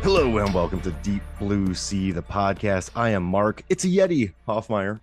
Hello and welcome to Deep Blue Sea, the podcast. I am Mark. It's a Yeti, Hoffmeyer.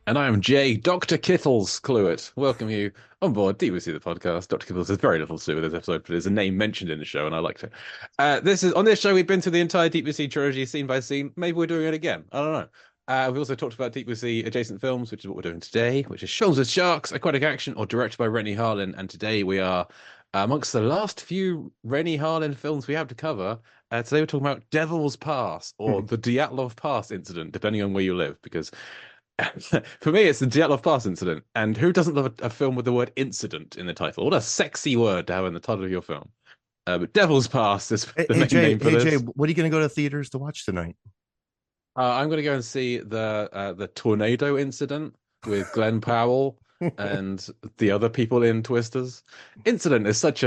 And I am Jay, Dr. Kittles Cluett. Welcome you on board Deep Blue Sea, the podcast. Dr. Kittles has very little to do with this episode, but there's a name mentioned in the show, and I liked it. On this show, we've been through the entire Deep Blue Sea trilogy, scene by scene. Maybe we're doing it again. I don't know. We've also talked about Deep Blue Sea adjacent films, which is what we're doing today, which is Shoals with Sharks, Aquatic Action, or directed by Renny Harlin. And today we are amongst the last few Renny Harlin films we have to cover. Today we're talking about Devil's Pass, or the Dyatlov Pass Incident, depending on where you live, because for me, it's the Dyatlov Pass Incident. And who doesn't love a film with the word incident in the title? What a sexy word to have in the title of your film. But Devil's Pass is the main name for this. Jay, what are you going to go to theaters to watch tonight? I'm going to go and see the tornado incident with Glenn Powell and the other people in Twisters. Incident is such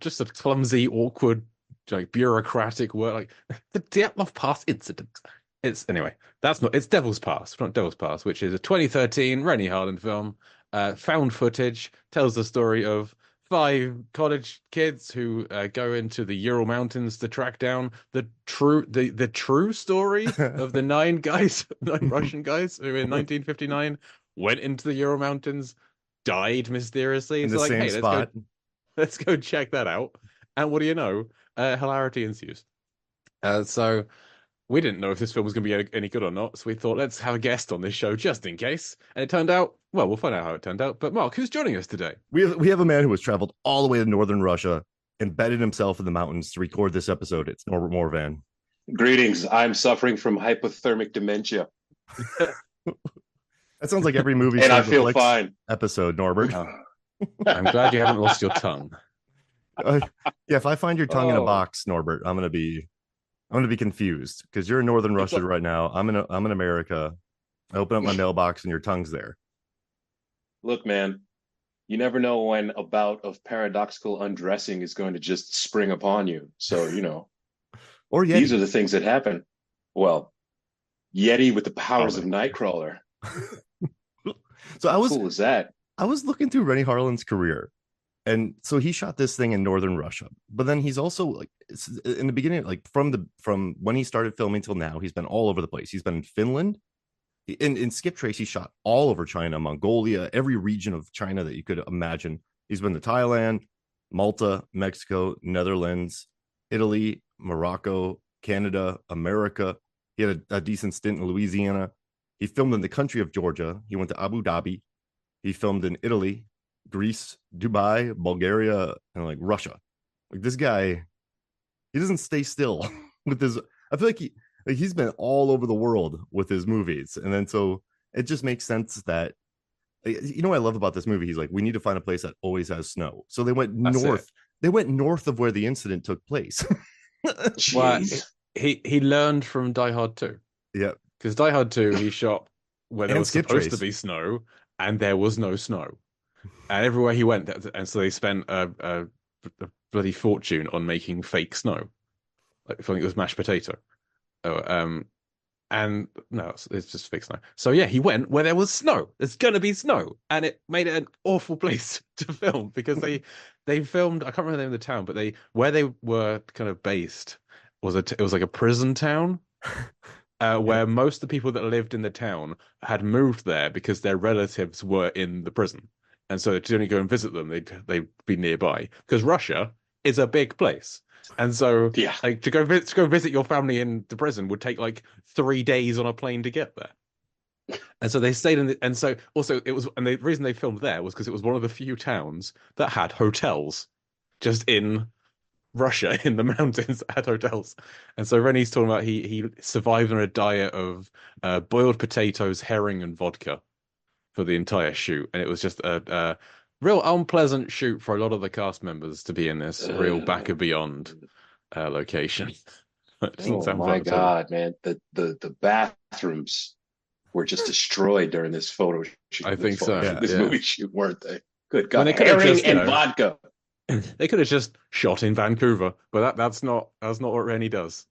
just a clumsy, awkward, like bureaucratic word. Like the Dyatlov Pass Incident. It's Devil's Pass, not Devil's Pass, which is a 2013 Renny Harlin film. Found footage, tells the story of 5 college kids who go into the Ural Mountains to track down the true story of the 9 Russian guys who in 1959 went into the Ural Mountains, died mysteriously. In the same spot. Let's go check that out. And what do you know? Hilarity ensues. So we didn't know if this film was going to be any good or not, so we thought, let's have a guest on this show just in case. And it turned out, well, we'll find out how it turned out. But Mark, who's joining us today? We have a man who has traveled all the way to northern Russia, embedded himself in the mountains to record this episode. It's Norbert Morvan. Greetings. I'm suffering from hypothermic dementia. That sounds like every movie and I feel fine episode, Norbert. I'm glad you haven't lost your tongue. Yeah, if I find your tongue in a box, Norbert, I'm gonna be confused because you're in northern Russia right now. I'm in America. I open up my mailbox and your tongue's there. Look, man, you never know when a bout of paradoxical undressing is going to just spring upon you. So, or Yeti. These are the things that happen. Well, Yeti with the powers of Nightcrawler. So How cool is that? I was looking through Renny Harlin's career. And so he shot this thing in northern Russia, but then he's also like in the beginning, like from when he started filming till now, he's been all over the place. He's been in Finland, in Skip Trace. He shot all over China, Mongolia, every region of China that you could imagine. He's been to Thailand, Malta, Mexico, Netherlands, Italy, Morocco, Canada, America. He had a decent stint in Louisiana. He filmed in the country of Georgia. He went to Abu Dhabi. He filmed in Italy, Greece, Dubai, Bulgaria, and like Russia. Like this guy, he doesn't stay still with his. I feel like he's been all over the world with his movies, and then so it just makes sense that what I love about this movie. He's like, we need to find a place that always has snow. So they went north. They went north of where the incident took place. Well, he learned from Die Hard 2. Yeah, because Die Hard 2 he shot where there was supposed to be snow, and there was no snow. And everywhere he went, and so they spent a bloody fortune on making fake snow. Like I think it was mashed potato. And no, it's just fake snow. So yeah, he went where there was snow. There's gonna be snow, and it made it an awful place to film because they filmed. I can't remember the name of the town, but where they were kind of based it was like a prison town. Where most of the people that lived in the town had moved there because their relatives were in the prison. And so to only go and visit them, they'd be nearby because Russia is a big place, and so like to go visit your family in the prison would take like 3 days on a plane to get there. And so they stayed and so also it was, and the reason they filmed there was because it was one of the few towns that had hotels, just in Russia in the mountains that had hotels. And so Rennie's talking about he survived on a diet of boiled potatoes, herring, and vodka for the entire shoot, and it was just a real unpleasant shoot for a lot of the cast members to be in this real back and beyond location. Oh my God, man! The bathrooms were just destroyed during this photo shoot. I think so. This movie shoot, weren't they? Good God! Herring and vodka. They could have just shot in Vancouver, but that's not what Rennie does.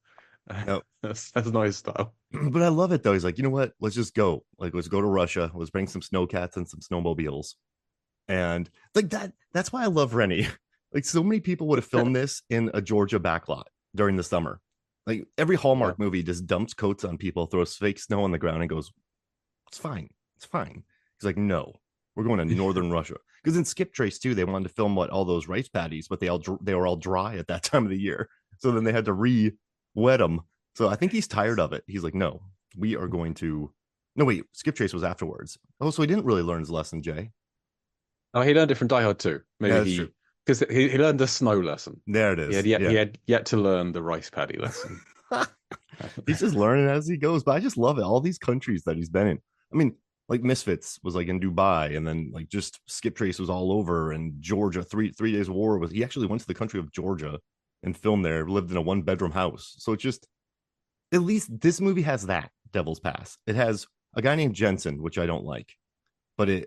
Nope. That's not his style. But I love it though. He's like, you know what? Let's just go. Like, let's go to Russia. Let's bring some snowcats and some snowmobiles. And like that's why I love Rennie. Like, so many people would have filmed this in a Georgia backlot during the summer. Like every Hallmark movie just dumps coats on people, throws fake snow on the ground, and goes, "It's fine, it's fine." He's like, "No, we're going to northern Russia." Because in Skip Trace too, they wanted to film all those rice paddies, but they were all dry at that time of the year. So then they had to re-wet them. So I think he's tired of it. He's like, "No, we are going to." No, wait, Skip Trace was afterwards. Oh, so he didn't really learn his lesson, Jay. Oh, he learned it from Die Hard too. Yeah, Maybe that's true. because he learned the snow lesson. There it is. Yeah. He had yet to learn the rice paddy lesson. He's just learning as he goes. But I just love it. All these countries that he's been in. I mean, like Misfits was like in Dubai, and then like just Skip Trace was all over, and Georgia, three days of war was. He actually went to the country of Georgia and filmed there. Lived in a 1-bedroom house. So it's just, at least this movie has that Devil's Pass. It has a guy named Jensen, which I don't like, but I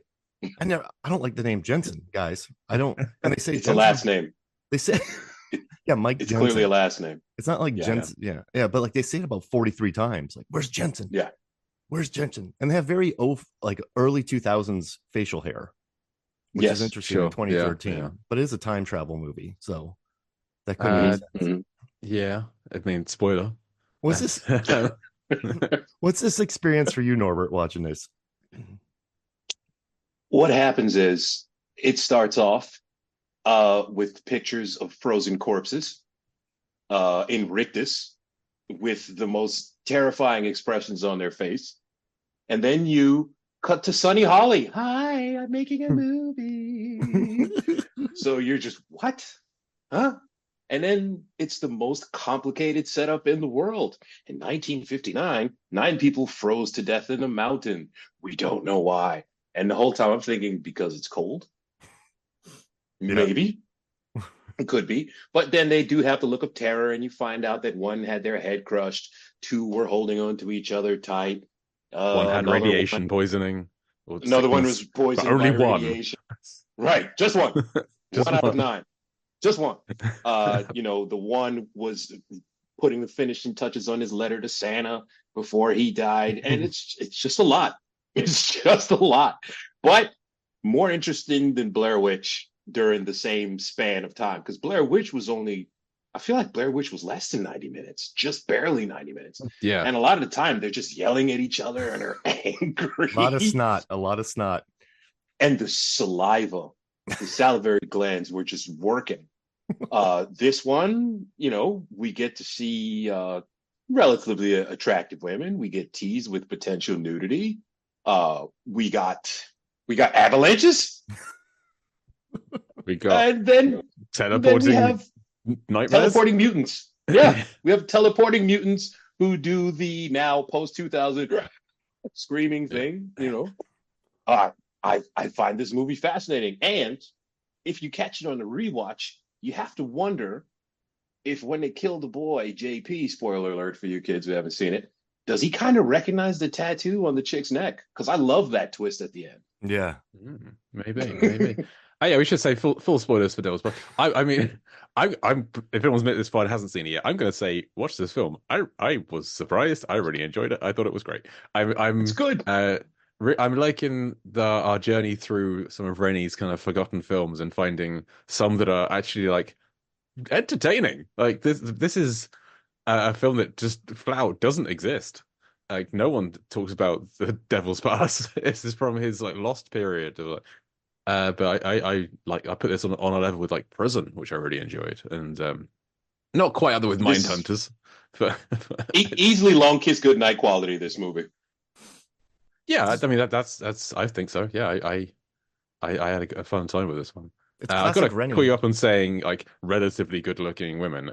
don't like the name Jensen, guys. I don't. And they say it's Jensen, a last name. They say, yeah, Mike. It's Jensen. clearly a last name. It's not like Jensen. Yeah, but like they say it about 43 times. Like, where's Jensen? Yeah, where's Jensen? And they have very like early 2000s facial hair, which is interesting in 2013. But it is a time travel movie, so that couldn't make sense. Yeah, I mean, spoiler. What's this experience for you, Norbert, watching this? What happens is it starts off with pictures of frozen corpses in rictus with the most terrifying expressions on their face. And then you cut to Sunny Holly. Hi, I'm making a movie. So you're just, what? Huh? And then it's the most complicated setup in the world. In 1959, 9 people froze to death in a mountain. We don't know why. And the whole time I'm thinking, because it's cold? Maybe. It could be. But then they do have the look of terror, and you find out that one had their head crushed, 2 were holding on to each other tight. One had radiation poisoning. Another one was poisoned only by one. radiation. Right, just one. One out of 9. Just one. The one was putting the finishing touches on his letter to Santa before he died. And it's just a lot. It's just a lot. But more interesting than Blair Witch during the same span of time. Because Blair Witch was I feel like Blair Witch was less than 90 minutes, just barely 90 minutes. Yeah. And a lot of the time they're just yelling at each other and are angry. A lot of snot. And the saliva, the salivary glands were just working. This one, we get to see relatively attractive women. We get teased with potential nudity. We got avalanches. And then we have nightmares? Teleporting mutants. Yeah, we have teleporting mutants who do the now post 2000 screaming thing. I find this movie fascinating, and if you catch it on the rewatch, you have to wonder if when they kill the boy JP, spoiler alert for you kids who haven't seen it, does he kind of recognize the tattoo on the chick's neck? Because I love that twist at the end. Yeah, maybe. Oh, yeah, we should say full spoilers for Devil's, but I mean, I'm if anyone's made it this far and hasn't seen it yet, I'm going to say watch this film. I was surprised. I really enjoyed it. I thought it was great. It's good. I'm liking our journey through some of Rennie's kind of forgotten films and finding some that are actually like entertaining. Like this is a film that just flat out doesn't exist. Like no one talks about the Devil's Pass. This is from his like lost period of but I put this on a level with like Prison, which I really enjoyed, and not quite up there with Mindhunters, but easily Long Kiss Goodnight quality. This movie. Yeah, I mean that's I think so. Yeah, I had a fun time with this one. I've got to call you up on saying like relatively good-looking women.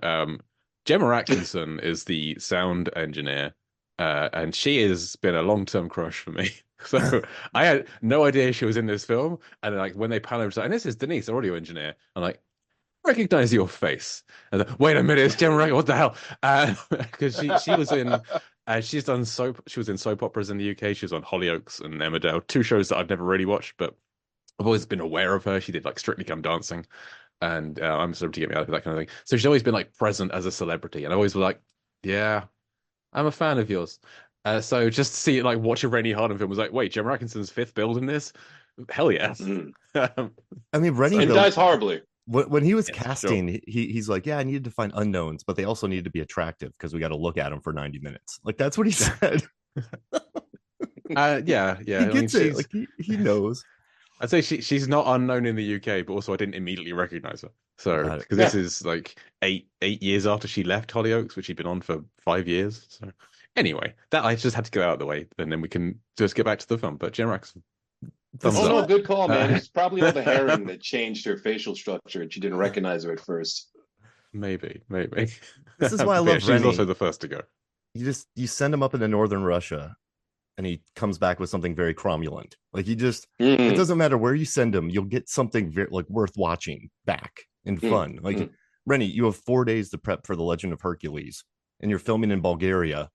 Gemma Atkinson is the sound engineer, and she has been a long-term crush for me. So I had no idea she was in this film, and like when they pan over, and this is Denise, audio engineer. I'm like, recognize your face. And then, wait a minute, it's Gemma Atkinson. What the hell? Because she was in. She was in soap operas in the UK. She was on Hollyoaks and Emmerdale, 2 shows that I've never really watched, but I've always been aware of her. She did like Strictly Come Dancing, and I'm sort of to get me out of that kind of thing. So she's always been like present as a celebrity, and I always was like, yeah, I'm a fan of yours. So just to see like watch a Renny Harlin film was like, wait, Gemma Atkinson's 5th build in this? Hell yeah. I mean, Renny dies horribly. when he was Yes, sure. casting, he's like, yeah, I needed to find unknowns, but they also needed to be attractive because we got to look at them for 90 minutes. Like that's what he said. Yeah. He I mean, gets it. Like he knows. I'd say she's not unknown in the UK, but also I didn't immediately recognize her. So Got it. because this is like eight years after she left Hollyoaks, which she'd been on for 5 years. So anyway, that I just had to get out of the way, and then we can just get back to the film. But Jen Rax, thumbs Oh up. no, good call, man. It's probably all the herring that changed her facial structure, and she didn't recognize her at first. Maybe. This is why I But yeah, love she was Renny. also the first to go. You send him up into northern Russia, and he comes back with something very cromulent. Like it Mm, doesn't matter where you send him, you'll get something very like worth watching back and fun. Like Renny, you have 4 days to prep for the Legend of Hercules, and you're filming in Bulgaria,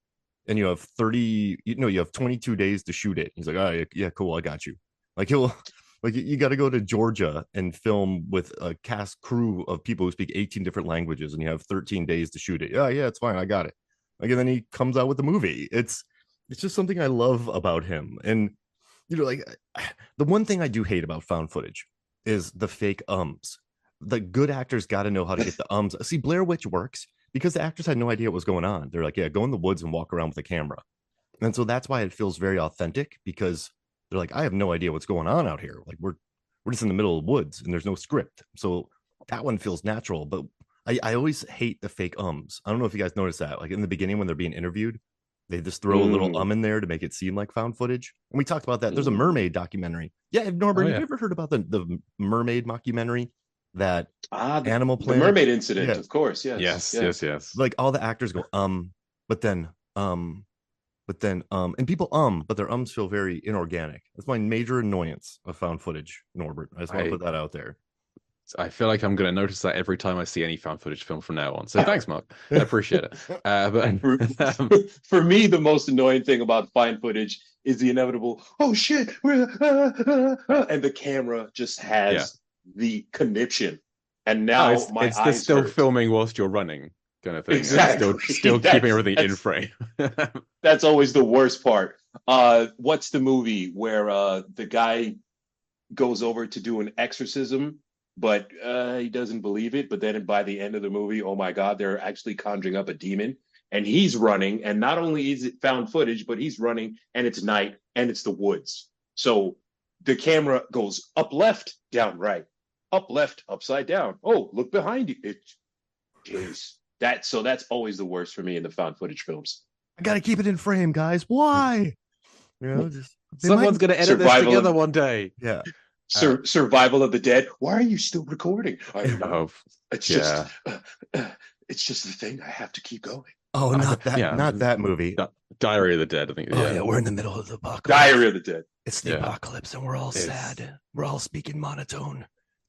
and you have 22 days to shoot it. He's like, oh yeah, cool, I got you. Like he'll like you got to go to Georgia and film with a cast crew of people who speak 18 different languages, and you have 13 days to shoot it. Yeah, it's fine, I got it. Like, and then he comes out with the movie. It's just something I love about him. And like the one thing I do hate about found footage is the fake ums. The good actors got to know how to get the ums. See, Blair Witch works because the actors had no idea what was going on. They're like, yeah, go in the woods and walk around with a camera. And so that's why it feels very authentic, because they're like, I have no idea what's going on out here. Like we're just in the middle of the woods and there's no script. So that one feels natural. But I always hate the fake ums. I don't know if you guys noticed that. Like in the beginning when they're being interviewed, they just throw a little in there to make it seem like found footage. And we talked about that. There's a mermaid documentary. Yeah, Norbert, have you ever heard about the mermaid mockumentary that Animal Planet? The mermaid incident, of course. Yes. Like all the actors go, but then, and people, but their ums feel very inorganic. That's my major annoyance of found footage, Norbert. I just want to put that out there. I feel like I'm going to notice that every time I see any found footage film from now on. So thanks, Mark. I appreciate it. But for me, the most annoying thing about found footage is the inevitable, oh shit, and the camera just has the conniption. And now it's eyes still hurt. Filming whilst you're running kind of thing. Exactly. Still keeping everything in frame. That's always the worst part. What's the movie where the guy goes over to do an exorcism, but he doesn't believe it. But then by the end of the movie, oh my God, they're actually conjuring up a demon. And he's running. And not only is it found footage, but he's running and it's night and it's the woods. So the camera goes up left, down right, up left, upside down. Oh, look behind you. Jeez. That's always the worst for me in the found footage films. I got to keep it in frame, guys. Why? Someone's going to edit this together one day. Yeah. Survival of the dead. Why are you still recording? I don't know. It's just the thing. I have to keep going. Oh, not that movie. Diary of the Dead, I think. Oh yeah, we're in the middle of the apocalypse. Diary of the Dead. It's the apocalypse, and we're all sad. We're all speaking monotone.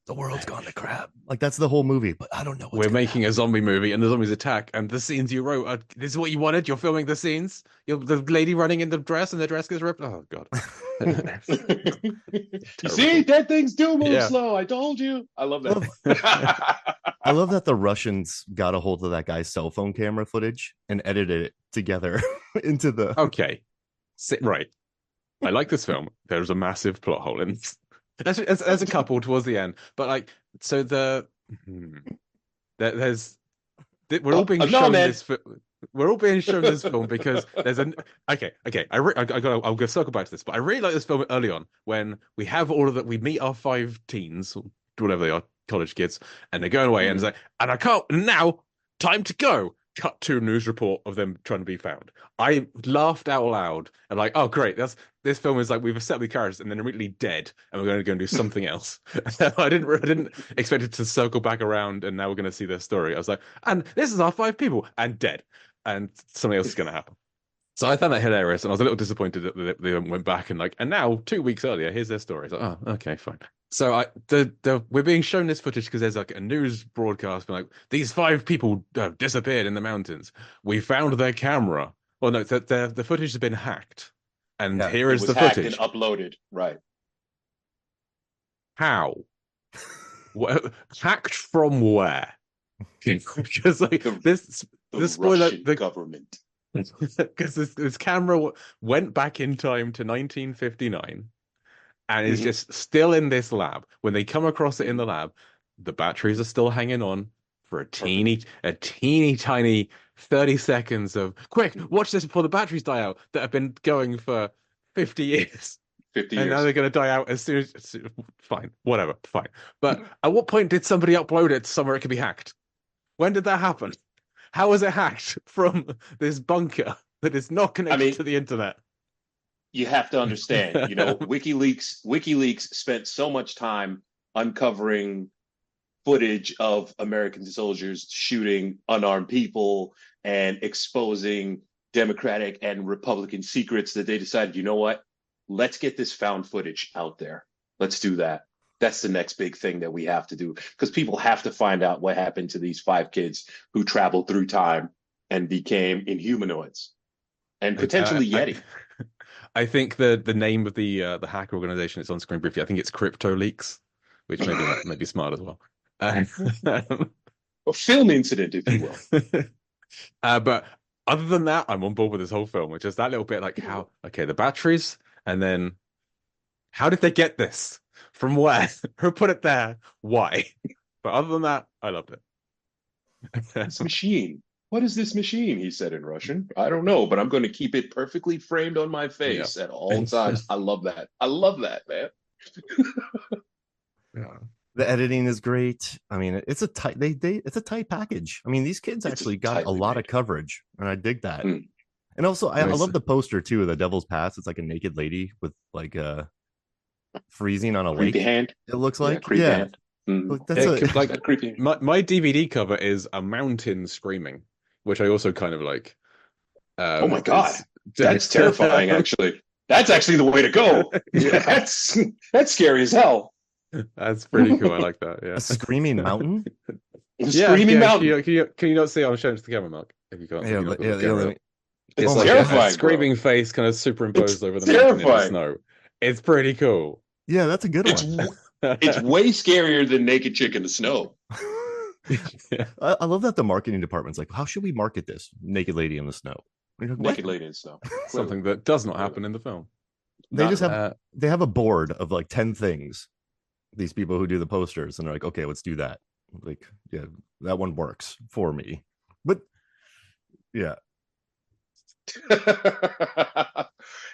The world's gone to crap. Like that's the whole movie, but I don't know. We're making a zombie movie, and the zombies attack, and the scenes you wrote. This is what you wanted. You're filming the scenes. The lady running in the dress, and the dress gets ripped. Oh God! You see, dead things do move slow. I told you. I love that. I love that the Russians got a hold of that guy's cell phone camera footage and edited it together into the. Okay, right. I like this film. There's a massive plot hole in. As a couple towards the end, but like so we're all being shown this. We're all being shown this film because there's an I'll go circle back to this, but I really like this film early on when we have all of that. We meet our 5 teens, or whatever they are, college kids, and they're going away, and it's like, and I can't now. Time to go. Cut to a news report of them trying to be found. I laughed out loud and like, oh great, this film is like we've established the characters and then immediately dead, and we're going to go and do something else. I didn't expect it to circle back around, and now we're going to see their story. I was like, and this is our 5 people and dead, and something else is going to happen. So I found that hilarious, and I was a little disappointed that they went back and like, and now 2 weeks earlier, here's their story. It's like, oh, okay, fine. So we're being shown this footage because there's like a news broadcast being like, these 5 people disappeared in the mountains. We found their camera. Well, no, the footage has been hacked, and here is the footage and uploaded. Right? How? Hacked from where? Because like this spoiler, the government. Because this camera went back in time to 1959. And is just still in this lab. When they come across it in the lab, the batteries are still hanging on for a teeny tiny 30 seconds of quick, watch this before the batteries die out that have been going for 50 years. 50 And years. now they're going to die out as soon as. Fine, whatever, fine. But at what point did somebody upload it to somewhere it could be hacked? When did that happen? How was it hacked from this bunker that is not connected to the internet? You have to understand, WikiLeaks spent so much time uncovering footage of American soldiers shooting unarmed people and exposing Democratic and Republican secrets that they decided, you know what? Let's get this found footage out there. Let's do that. That's the next big thing that we have to do, because people have to find out what happened to these 5 kids who traveled through time and became inhumanoids and potentially Yeti. I think the name of the hacker organization is on screen briefly. I think it's Crypto Leaks, which may be smart as well. A film incident, if you will. But other than that, I'm on board with this whole film, which is that little bit like the batteries, and then how did they get this? From where? Who put it there? Why? But other than that, I loved it. This machine. What is this machine? He said in Russian. I don't know, but I'm going to keep it perfectly framed on my face at all times. I love that. I love that, man. Yeah. The editing is great. I mean, it's a tight it's a tight package. I mean, these kids actually got a lot of coverage, and I dig that. And also, I love the poster too of the Devil's Pass. It's like a naked lady with like freezing on a lake. Hand. It looks like hand. That's like creepy. My DVD cover is a mountain screaming, which I also kind of like. Oh my god, that's terrifying! Actually, that's actually the way to go. That's scary as hell. That's pretty cool. I like that. Yeah, a screaming mountain. Screaming mountain. Can you not see? I'm showing it to the camera, Mark. If you can't. It's like terrifying. A screaming face kind of superimposed over the mountain in the snow. It's pretty cool. Yeah, that's a good one. It's way scarier than Naked Chick in the Snow. I love that the marketing department's like, how should we market this? Naked lady in the snow. Naked lady in the snow. Something that does not happen in the film. They have a board of like 10 things. These people who do the posters, and they're like, okay, let's do that. Like, yeah, that one works for me. But yeah.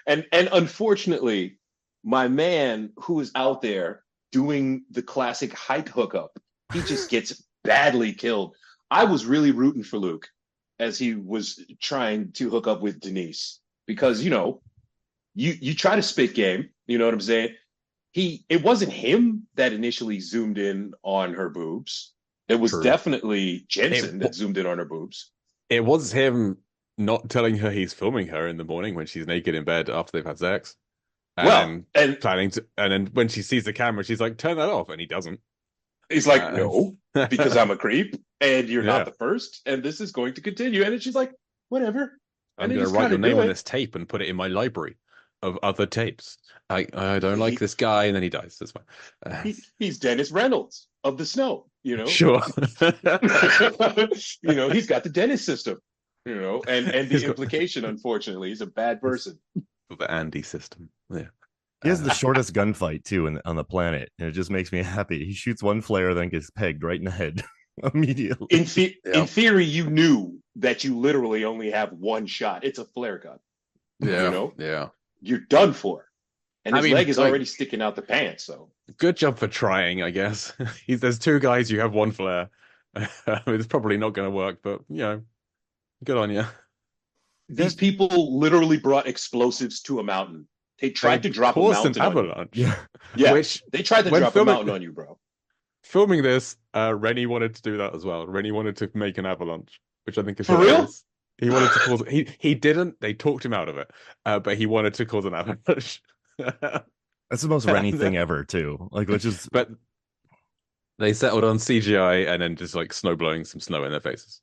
and unfortunately, my man who is out there doing the classic hike hookup, he just gets badly killed. I was really rooting for Luke as he was trying to hook up with Denise, because you try to spit game, you know what I'm saying? It wasn't him that initially zoomed in on her boobs. It was definitely Jensen that zoomed in on her boobs. It was him not telling her he's filming her in the morning when she's naked in bed after they've had sex. And then when she sees the camera, she's like, turn that off, and he doesn't. He's like, no, because I'm a creep, and you're not the first, and this is going to continue. And then she's like, whatever. I'm going to write your name on this tape and put it in my library of other tapes. I don't like this guy, and then he dies. That's fine. He's Dennis Reynolds of the Snow, Sure. He's got the Dennis system, and the implication, unfortunately, he's a bad person. The Andy system. Yeah. He has the shortest gunfight too on the planet, and it just makes me happy. He shoots one flare, then gets pegged right in the head immediately. In theory, you knew that you literally only have one shot. It's a flare gun. Yeah. Yeah. You're done for. And his leg is already sticking out the pants. So good job for trying, I guess. There's 2 guys, you have 1 flare. It's probably not going to work, but good on you. These people literally brought explosives to a mountain. They tried to drop a mountain. An avalanche. Yeah. Which they tried to drop a mountain on you, bro. Filming this, Renny wanted to do that as well. Renny wanted to make an avalanche, which I think is for real. He wanted to cause. He didn't. They talked him out of it, but he wanted to cause an avalanche. That's the most Renny thing ever, too. Like, which is. But they settled on CGI and then just like snow blowing some snow in their faces,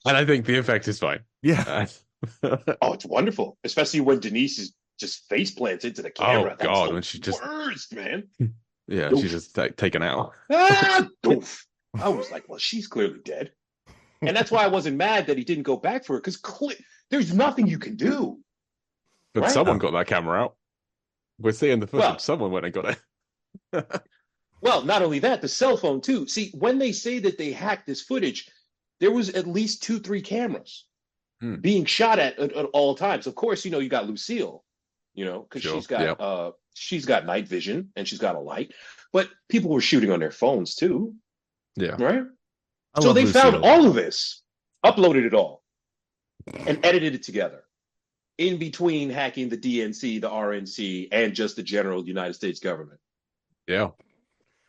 and I think the effect is fine. Yeah. Oh, it's wonderful, especially when Denise is just face plants into the camera. Oh God, when she just worst, man. Yeah, she's just taken out. I was like, well, she's clearly dead, and that's why I wasn't mad that he didn't go back for her, because there's nothing you can do. But someone got that camera out. We're seeing the footage. Someone went and got it. Well, not only that, the cell phone too. See, when they say that they hacked this footage, there was at least 2, 3 cameras being shot at all times. Of course, you got Lucille, because Sure. Yeah. she's got night vision and she's got a light, but people were shooting on their phones too, Yeah. right? I So love they found Lucille. all of this, uploaded it all, and edited it together in between hacking the DNC, the RNC, and just the general United States government. Yeah.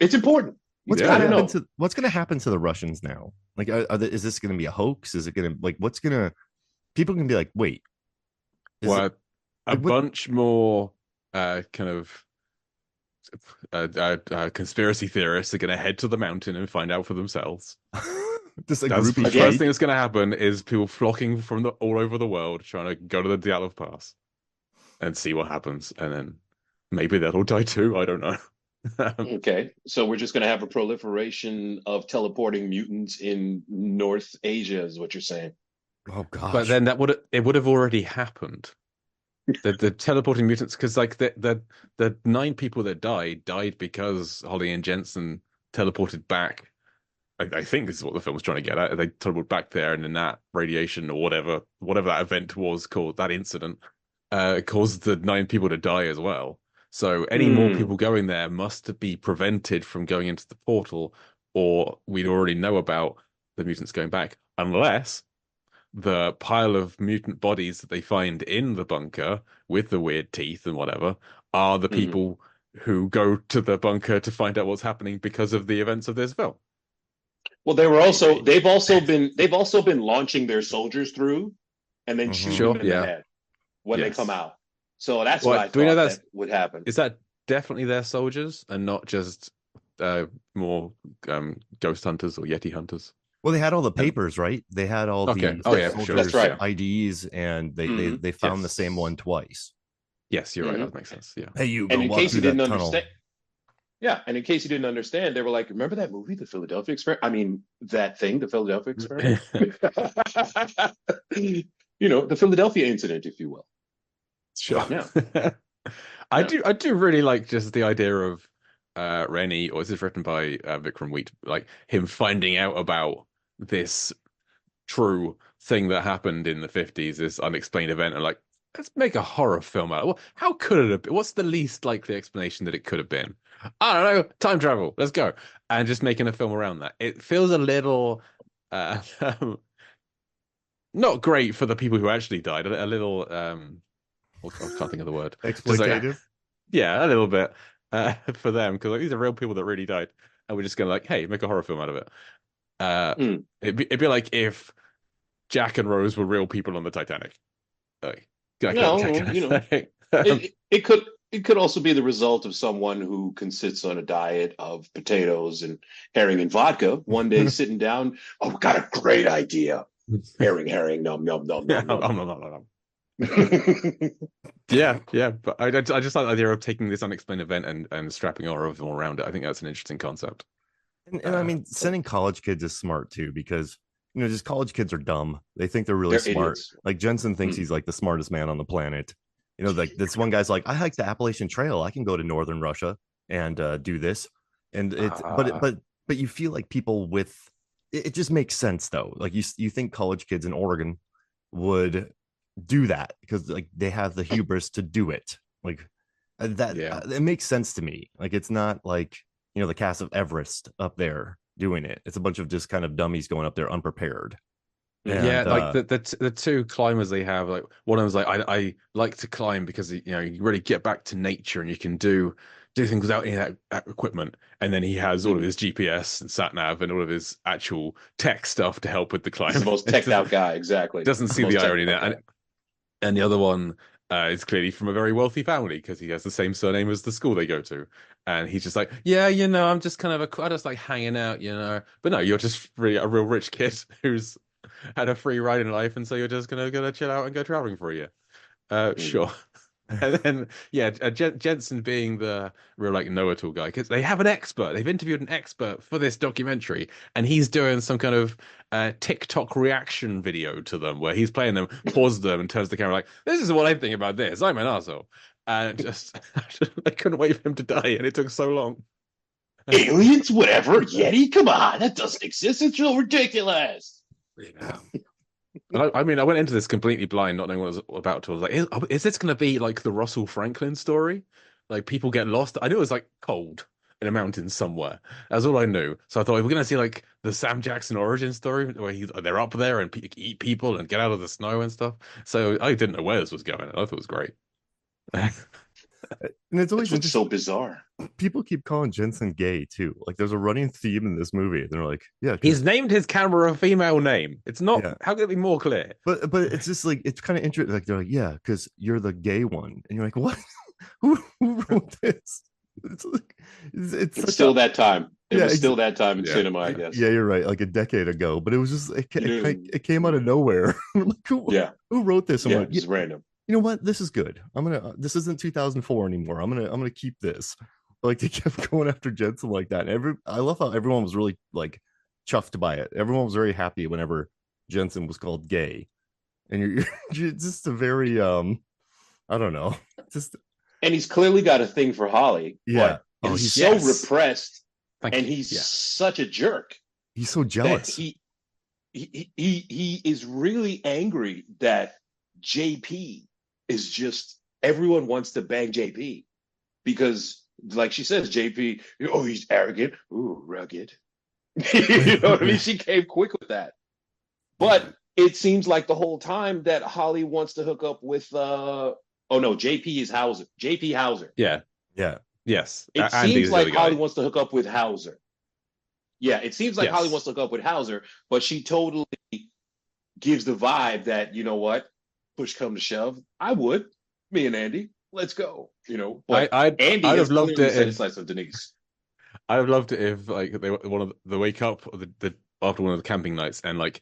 It's important. What's You gonna gotta happen know. to what's gonna happen to the Russians now? Like, is this gonna be a hoax? Is it gonna like what's gonna people can be like, wait, is Well, it a like what? bunch more kind of conspiracy theorists are going to head to the mountain and find out for themselves. Just a That's groupie the Again? first thing that's going to happen is people flocking from all over the world trying to go to the Dyatlov Pass and see what happens, and then maybe they'll all die too. I don't know. Okay, so we're just going to have a proliferation of teleporting mutants in North Asia, is what you're saying. Oh gosh. But then it would have already happened. The teleporting mutants, because like the 9 people that died because Holly and Jensen teleported back. I think this is what the film was trying to get at. They teleported back there, and then that radiation or whatever that event was called, that incident, caused the 9 people to die as well. So any more people going there must be prevented from going into the portal, or we'd already know about the mutants going back, unless the pile of mutant bodies that they find in the bunker with the weird teeth and whatever are the people who go to the bunker to find out what's happening because of the events of this film. Well, they've also been launching their soldiers through and then shooting Sure, them in the yeah. head when they Yes. come out. So that's Well, what I do we know thought that's that would happen. is that definitely their soldiers and not just more ghost hunters or Yeti hunters? Well, they had all the papers, right? They had all Okay. the Oh, yeah, soldiers' sure. That's right. IDs, and they found the same one twice. Yes, you're right. That makes sense. Yeah. Hey, you And go in walk case through you that didn't tunnel. understand, yeah, and in case you didn't understand, they were like, "Remember that movie, The Philadelphia Experiment? I mean, that thing, The Philadelphia Experiment." The Philadelphia incident, if you will. Sure. Yeah. I do really like just the idea of Renny, or is this written by Vikram Wheat, like him finding out about this true thing that happened in the 50s, this unexplained event, and like, let's make a horror film out of it. Well, how could it have been? What's the least likely explanation that it could have been? I don't know, time travel, let's go. And just making a film around that. It feels a little not great for the people who actually died, a little I can't think of the word. Exploitative. Yeah, a little bit for them, because like, these are real people that really died, and we're just gonna like, hey, make a horror film out of it. It'd be like if Jack and Rose were real people on the Titanic. Like, It could also be the result of someone who consists on a diet of potatoes and herring and vodka. One day sitting down, oh, got a great idea. Herring, nom nom nom nom nom. Yeah, but I just like the idea of taking this unexplained event and strapping horror film around it. I think that's an interesting concept. And I mean, sending college kids is smart too, because just college kids are dumb. They think they're really smart. Idiots. Like Jensen thinks he's like the smartest man on the planet. Like this one guy's like, I hike the Appalachian Trail. I can go to northern Russia and do this. And it's but you feel like people with it just makes sense though. Like you think college kids in Oregon would do that because like they have the hubris to do it. Like that it makes sense to me. Like it's not like the cast of Everest up there doing it. It's a bunch of just kind of dummies going up there unprepared. And, like the 2 climbers they have, like one of them's like, I like to climb because you really get back to nature and you can do things without any of that equipment. And then he has all of his GPS and sat nav and all of his actual tech stuff to help with the climb. He's the most teched out guy, exactly. Doesn't see the irony there. And the other one is clearly from a very wealthy family because he has the same surname as the school they go to. And he's just like, yeah, I'm just kind of I just like hanging out, But no, you're just really a real rich kid who's had a free ride in life, and so you're just gonna chill out and go traveling for a year. Sure. And then Jensen being the real like know-it-all guy, because they have an expert. They've interviewed an expert for this documentary, and he's doing some kind of TikTok reaction video to them where he's playing them, pauses them, and turns the camera like, "This is what I think about this. I'm an arsehole." And just I couldn't wait for him to die, and it took so long. Aliens, whatever, Yeti, come on, that doesn't exist. It's so ridiculous. Yeah. I mean, I went into this completely blind, not knowing what it was about. To I was like, is this going to be like the Russell Franklin story? Like people get lost. I knew it was like cold in a mountain somewhere. That's all I knew. So I thought we're going to see like the Sam Jackson origin story where they're up there and eat people and get out of the snow and stuff. So I didn't know where this was going. I thought it was great. And it's always That's what's so bizarre. People keep calling Jensen gay too. Like there's a running theme in this movie. And they're like, yeah, he's named his camera a female name. It's not. Yeah. How can it be more clear? But it's just like it's kind of interesting. Like they're like, yeah, because you're the gay one, and you're like, what? who wrote this? It's still that time. It was still exactly. that time in cinema, I guess. Yeah, you're right. Like a decade ago, but it was just it came out of nowhere. Like, who wrote this? Yeah, it's random. You know what? This is good. This isn't 2004 anymore. I'm gonna keep this. Like they kept going after Jensen like that. And I love how everyone was really like chuffed by it. Everyone was very happy whenever Jensen was called gay. And you're just a very I don't know. Just and he's clearly got a thing for Holly. Yeah. But he's so repressed, and he's such a jerk. He's so jealous. He is really angry that JP is just everyone wants to bang JP because, like she says, JP, he's arrogant, rugged. You know what I mean? She came quick with that, but it seems like the whole time that Holly wants to hook up with. JP is Hauser. JP Hauser. Yeah. Yes. It seems like Holly wants to hook up with Hauser. Yeah, it seems like Holly wants to hook up with Hauser, but she totally gives the vibe that, you know what, push come to shove, I would. Me and Andy, let's go. You know, but Andy I'd have loved it if slice of Denise. I'd have loved it if like they one of the wake up or the after one of the camping nights and like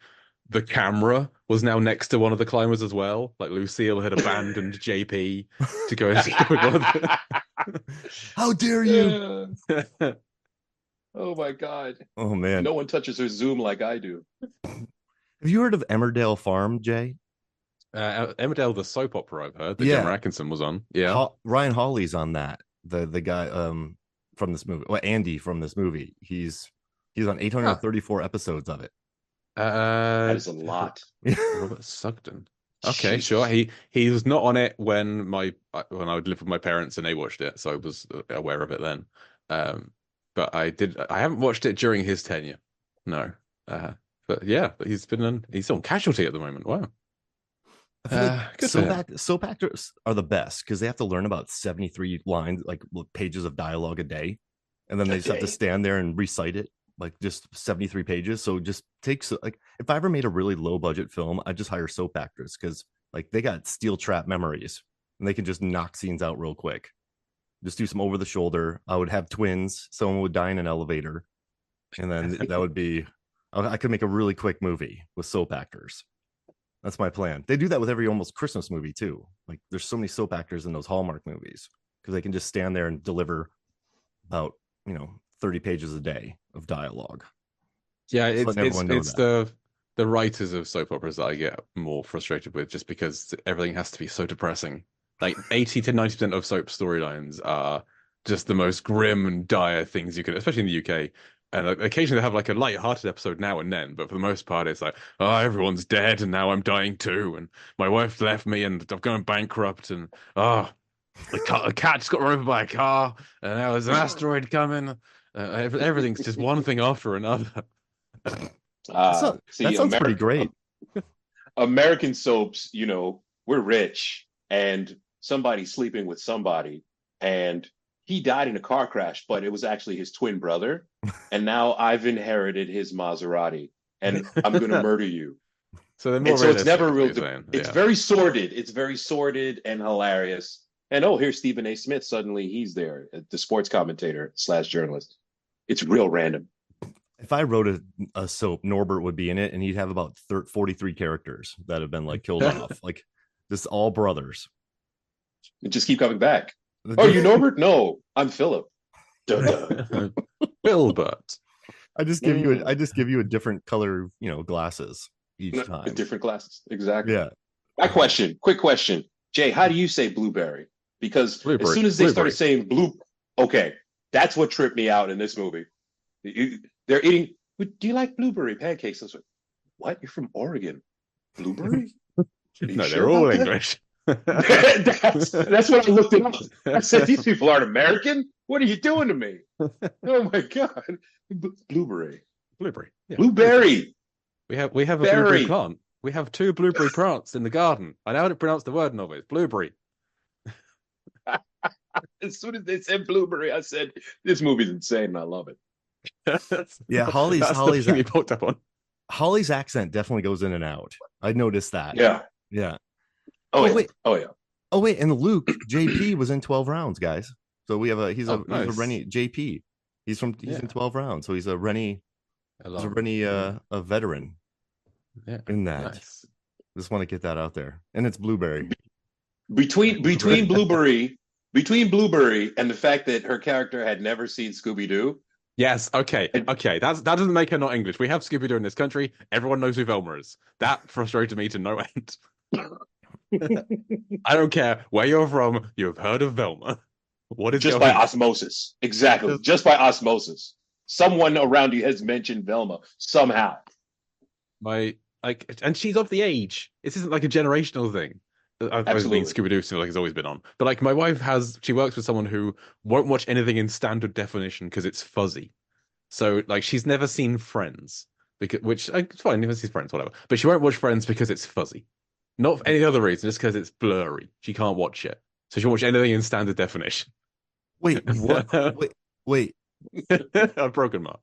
the camera was now next to one of the climbers as well. Like Lucille had abandoned JP to go and see one of the... How dare you? Oh my God. Oh man. No one touches her Zoom like I do. Have you heard of Emmerdale Farm, Jay? Emmerdale, the soap opera I've heard that Gemma Atkinson was on. Yeah. Ryan Hawley's on that. The guy from this movie. Well, Andy from this movie. He's on 834 episodes of it. That is a lot. Robert Sugden. Okay, sure. He was not on it when I would live with my parents and they watched it, so I was aware of it then. But I haven't watched it during his tenure. No. But yeah, he's on Casualty at the moment. Wow. I feel like soap actors are the best because they have to learn about 73 lines, like pages of dialogue a day, and then they just have to stand there and recite it, like just 73 pages. So it just takes like if I ever made a really low budget film, I'd just hire soap actors because like they got steel trap memories and they can just knock scenes out real quick. Just do some over the shoulder. I would have twins. Someone would die in an elevator, and then that would be. I could make a really quick movie with soap actors. That's my plan. They do that with every almost Christmas movie too. Like there's so many soap actors in those Hallmark movies because they can just stand there and deliver about 30 pages a day of dialogue. Yeah, it's the writers of soap operas that I get more frustrated with just because everything has to be so depressing. Like 80 to 90% of soap storylines are just the most grim and dire things you could, especially in the UK. And occasionally they have like a light-hearted episode now and then, but for the most part, it's like, everyone's dead and now I'm dying too, and my wife left me and I'm going bankrupt, and a cat just got run over by a car, and now there's an asteroid coming. Everything's just one thing after another. That sounds pretty great. American soaps, we're rich, and somebody's sleeping with somebody, and he died in a car crash, but it was actually his twin brother. And now I've inherited his Maserati and I'm going to murder you. So it's never real. It's very sordid. It's very sordid and hilarious. And here's Stephen A. Smith. Suddenly he's there, the sports commentator / journalist. It's real random. If I wrote a soap, Norbert would be in it and he'd have about 43 characters that have been like killed off. Like just all brothers. And just keep coming back. Oh, you Norbert? No, I'm Philip. Filbert. I just give you a different color, glasses each time. Different glasses, exactly. Yeah. Quick question, Jay. How do you say blueberry? Because as soon as they started saying blue, okay, That's what tripped me out in this movie. They're eating. Do you like blueberry pancakes? I was like, what? You're from Oregon? Blueberry? Are you No, sure they're all about that? English. That's what I looked it up. I said, these people aren't American. What are you doing to me? Oh my god, blueberry, Blueberry. Yeah. blueberry, We have a blueberry berry. plant. We have 2 blueberry plants in the garden. I know how to pronounce the word of it. Blueberry. As soon as they said blueberry, I said, "This movie's insane, and I love it." Yeah, That's the thing you picked up on. Holly's accent definitely goes in and out. I noticed that. Yeah. Yeah. Oh, Oh, yeah. wait. Oh yeah. Oh wait, and Luke JP was in 12 rounds, guys. So we have he's a nice. Renny JP. He's in 12 rounds. So he's a Renny a veteran. Yeah. In that. Nice. Just want to get that out there. And it's blueberry. Between blueberry and the fact that her character had never seen Scooby-Doo. Yes, okay. That doesn't make her not English. We have Scooby-Doo in this country. Everyone knows who Velma is. That frustrated me to no end. I don't care where you're from, you've heard of Velma. What is just by osmosis? Exactly. Just by osmosis. Someone around you has mentioned Velma somehow. And she's of the age. This isn't like a generational thing. I've always been Scooby-Doo, so like it's always been on. But like my wife she works with someone who won't watch anything in standard definition because it's fuzzy. So like she's never seen Friends, which it's fine, never sees Friends, whatever. But she won't watch Friends because it's fuzzy. Not for any other reason, just because it's blurry. She can't watch it. So she won't watch anything in standard definition. Wait, what? wait. I've broken Mark.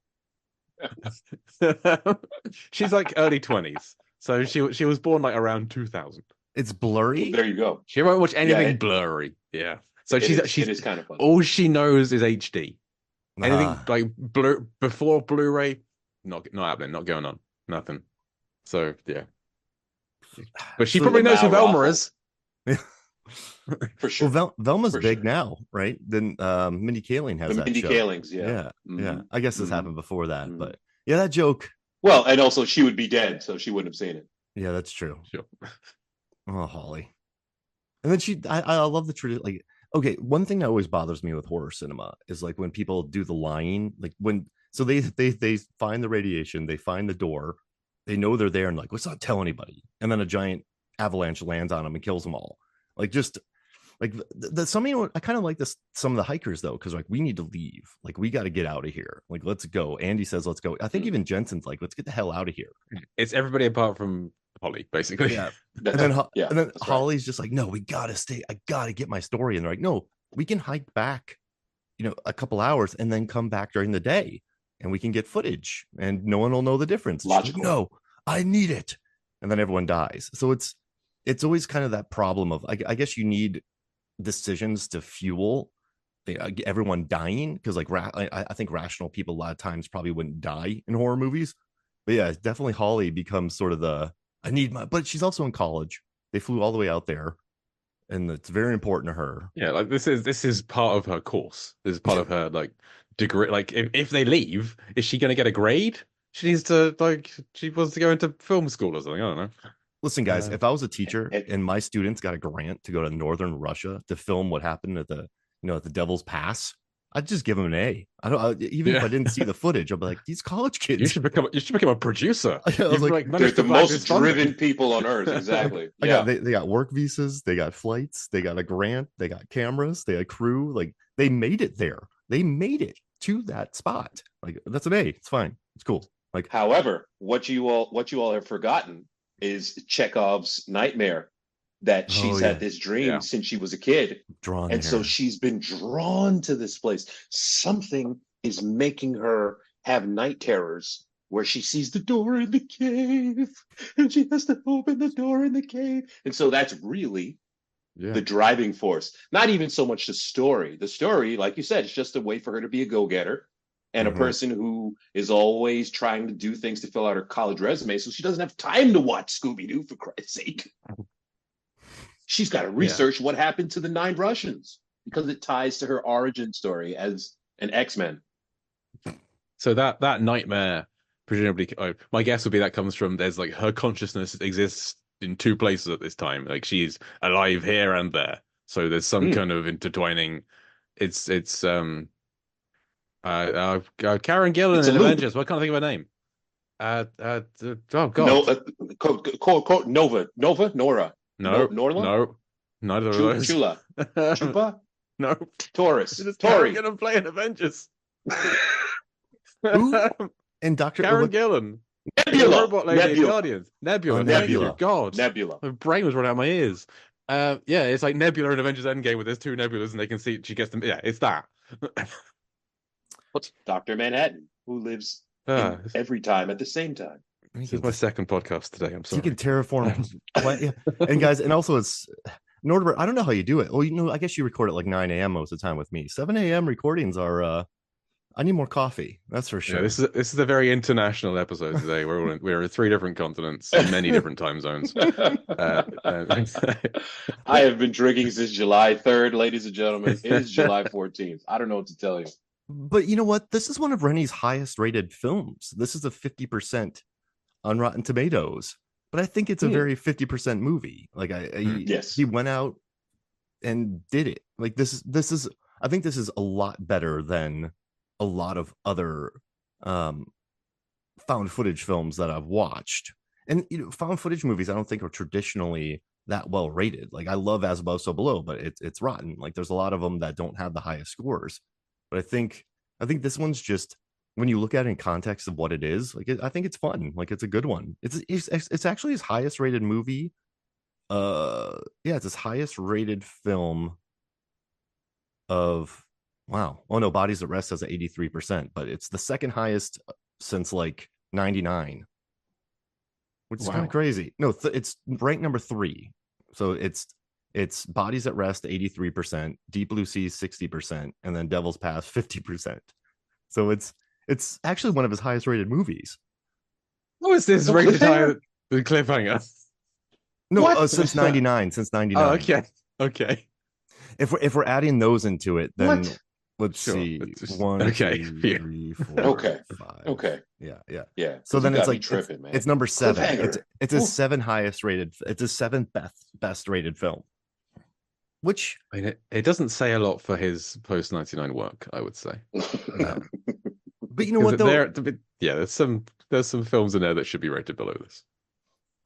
She's like early 20s. So she was born like around 2000. It's blurry? There you go. She won't watch anything blurry. Yeah. So it is kind of funny. All she knows is HD. Anything like before Blu-ray, not happening, not going on. Nothing. So yeah. But she probably knows who Velma is. For sure. Well, Velma's big now, right? Then Mindy Kaling has that Mindy show. Kaling's, yeah. Yeah. I guess this happened before that, but yeah, that joke. Well, and also she would be dead, so she wouldn't have seen it. Yeah, that's true. Sure. Oh, Holly. And then I love the tradition. Like, okay, one thing that always bothers me with horror cinema is like when people do the lying, like so they find the radiation, they find the door, they know they're there, and like, let's not tell anybody. And then a giant avalanche lands on them and kills them all. Like, just like I kind of like this. Some of the hikers though, because like we need to leave. Like we got to get out of here. Like let's go. Andy says let's go. I think even Jensen's like, let's get the hell out of here. It's everybody apart from Holly, basically. Yeah. and then Holly's just like, no, we gotta stay. I gotta get my story. And they're like, no, we can hike back, a couple hours and then come back during the day, and we can get footage, and no one will know the difference. Logical. Like, no, I need it, and then everyone dies. So it's always kind of that problem of I guess you need decisions to fuel everyone dying, because like I think rational people a lot of times probably wouldn't die in horror movies. But yeah, definitely Holly becomes sort of the but she's also in college. They flew all the way out there, and it's very important to her. Yeah, like this is part of her course. This is part of her like degree. Like if they leave, is she going to get a grade? She needs to she wants to go into film school or something. I don't know. Listen, guys, if I was a teacher and my students got a grant to go to northern Russia to film what happened at the Devil's Pass, I'd just give them an A. Even if I didn't see the footage, I'd be like, these college kids. You should become a producer. They're the most driven people on earth. Exactly. They got work visas, they got flights, they got a grant, they got cameras, they had crew. Like they made it there. They made it to that spot. Like that's an A. It's fine. It's cool. Like, however, what you all have forgotten is Chekhov's nightmare, that she's had this dream since she was a kid. So she's been drawn to this place. Something is making her have night terrors where she sees the door in the cave and she has to open the door in the cave. And so that's really the driving force. Not even so much the story. The story, like you said, is just a way for her to be a go-getter and a person who is always trying to do things to fill out her college resume, so she doesn't have time to watch Scooby-Doo, for Christ's sake. She's got to research what happened to the 9 Russians, because it ties to her origin story as an X-Men. So that nightmare, presumably, my guess would be that comes from there's like her consciousness exists in 2 places at this time. Like she's alive here and there. So there's some kind of intertwining. It's Karen Gillan It's a in loop. Avengers. What can't I think of her name? Oh No, God. Nova, Nora, No, Norla, no, neither of those. Chula, Chupa, No, Taurus, this is Karen Tori. Gillan playing Avengers. Who and Doctor Karen what? Gillan, the Nebula, robot lady in Nebula, Guardians. Nebula. Thank you. Nebula, Nebula. God, Nebula. my brain was running out of my ears. Yeah, it's like Nebula in Avengers Endgame where there's two Nebulas and they can see. She gets them. Yeah, it's that. What's Dr. Manhattan, who lives in This every time at the same time? is my second podcast today. I'm He sorry. can terraform. Yeah. And guys, and also it's Norbert. I don't know how you do it. Well, I guess you record at like 9 a.m. most of the time with me. 7 a.m. recordings are. I need more coffee. That's for sure. Yeah, this is a very international episode today. We're in 3 different continents, many different time zones. I have been drinking since July 3rd, ladies and gentlemen. It is July 14th. I don't know what to tell you. But you know what? This is one of Rennie's highest rated films. This is a 50% on Rotten Tomatoes, but I think it's a very 50% movie. Like Yes, he went out and did it. Like this is I think this is a lot better than a lot of other found footage films that I've watched. And found footage movies I don't think are traditionally that well rated. Like I love As Above So Below, but it's rotten. Like there's a lot of them that don't have the highest scores. But I think this one's just, when you look at it in context of what it is, like I think it's fun. Like it's a good one. It's actually his highest rated movie. Yeah, it's his highest rated film of, wow. Oh no, Bodies at Rest has an 83%, but it's the second highest since like 99, which is kind of crazy. No, it's ranked number 3. So it's Bodies at Rest 83%, Deep Blue Sea 60%, and then Devil's Pass 50%. So it's actually one of his highest rated movies. What is this rated higher than Cliffhanger? No, since 99, since 99. Oh, okay. If we're adding those into it, then let's Sure. see. Just, 1, okay. 2, 3, 4, Okay. 5. Okay. Yeah. So then you it's gotta be like tripping, man. it's number 7. Cliffhanger. It's his 7th highest rated. It's his 7th best rated film. Which I mean, it doesn't say a lot for his post 99 work, I would say. but you know what though? There's some films in there that should be rated below this.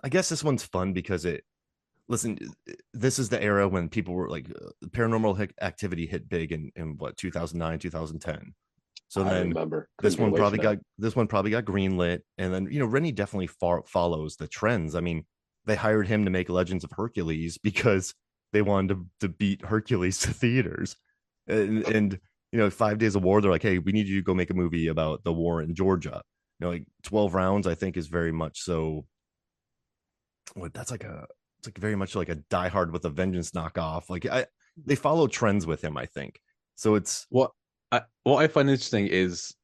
I guess this one's fun because listen, this is the era when people were like Paranormal Activity hit big in what, 2009, 2010. So then remember this one probably got greenlit, and then Rennie definitely follows the trends. I mean, they hired him to make Legends of Hercules because they wanted to beat Hercules to theaters, and 5 Days of War, they're like, hey, we need you to go make a movie about the war in Georgia. Like 12 Rounds, I think, is very much so. That's like it's like very much like a Die Hard with a Vengeance knockoff. Like they follow trends with him, I think. So it's what I find interesting is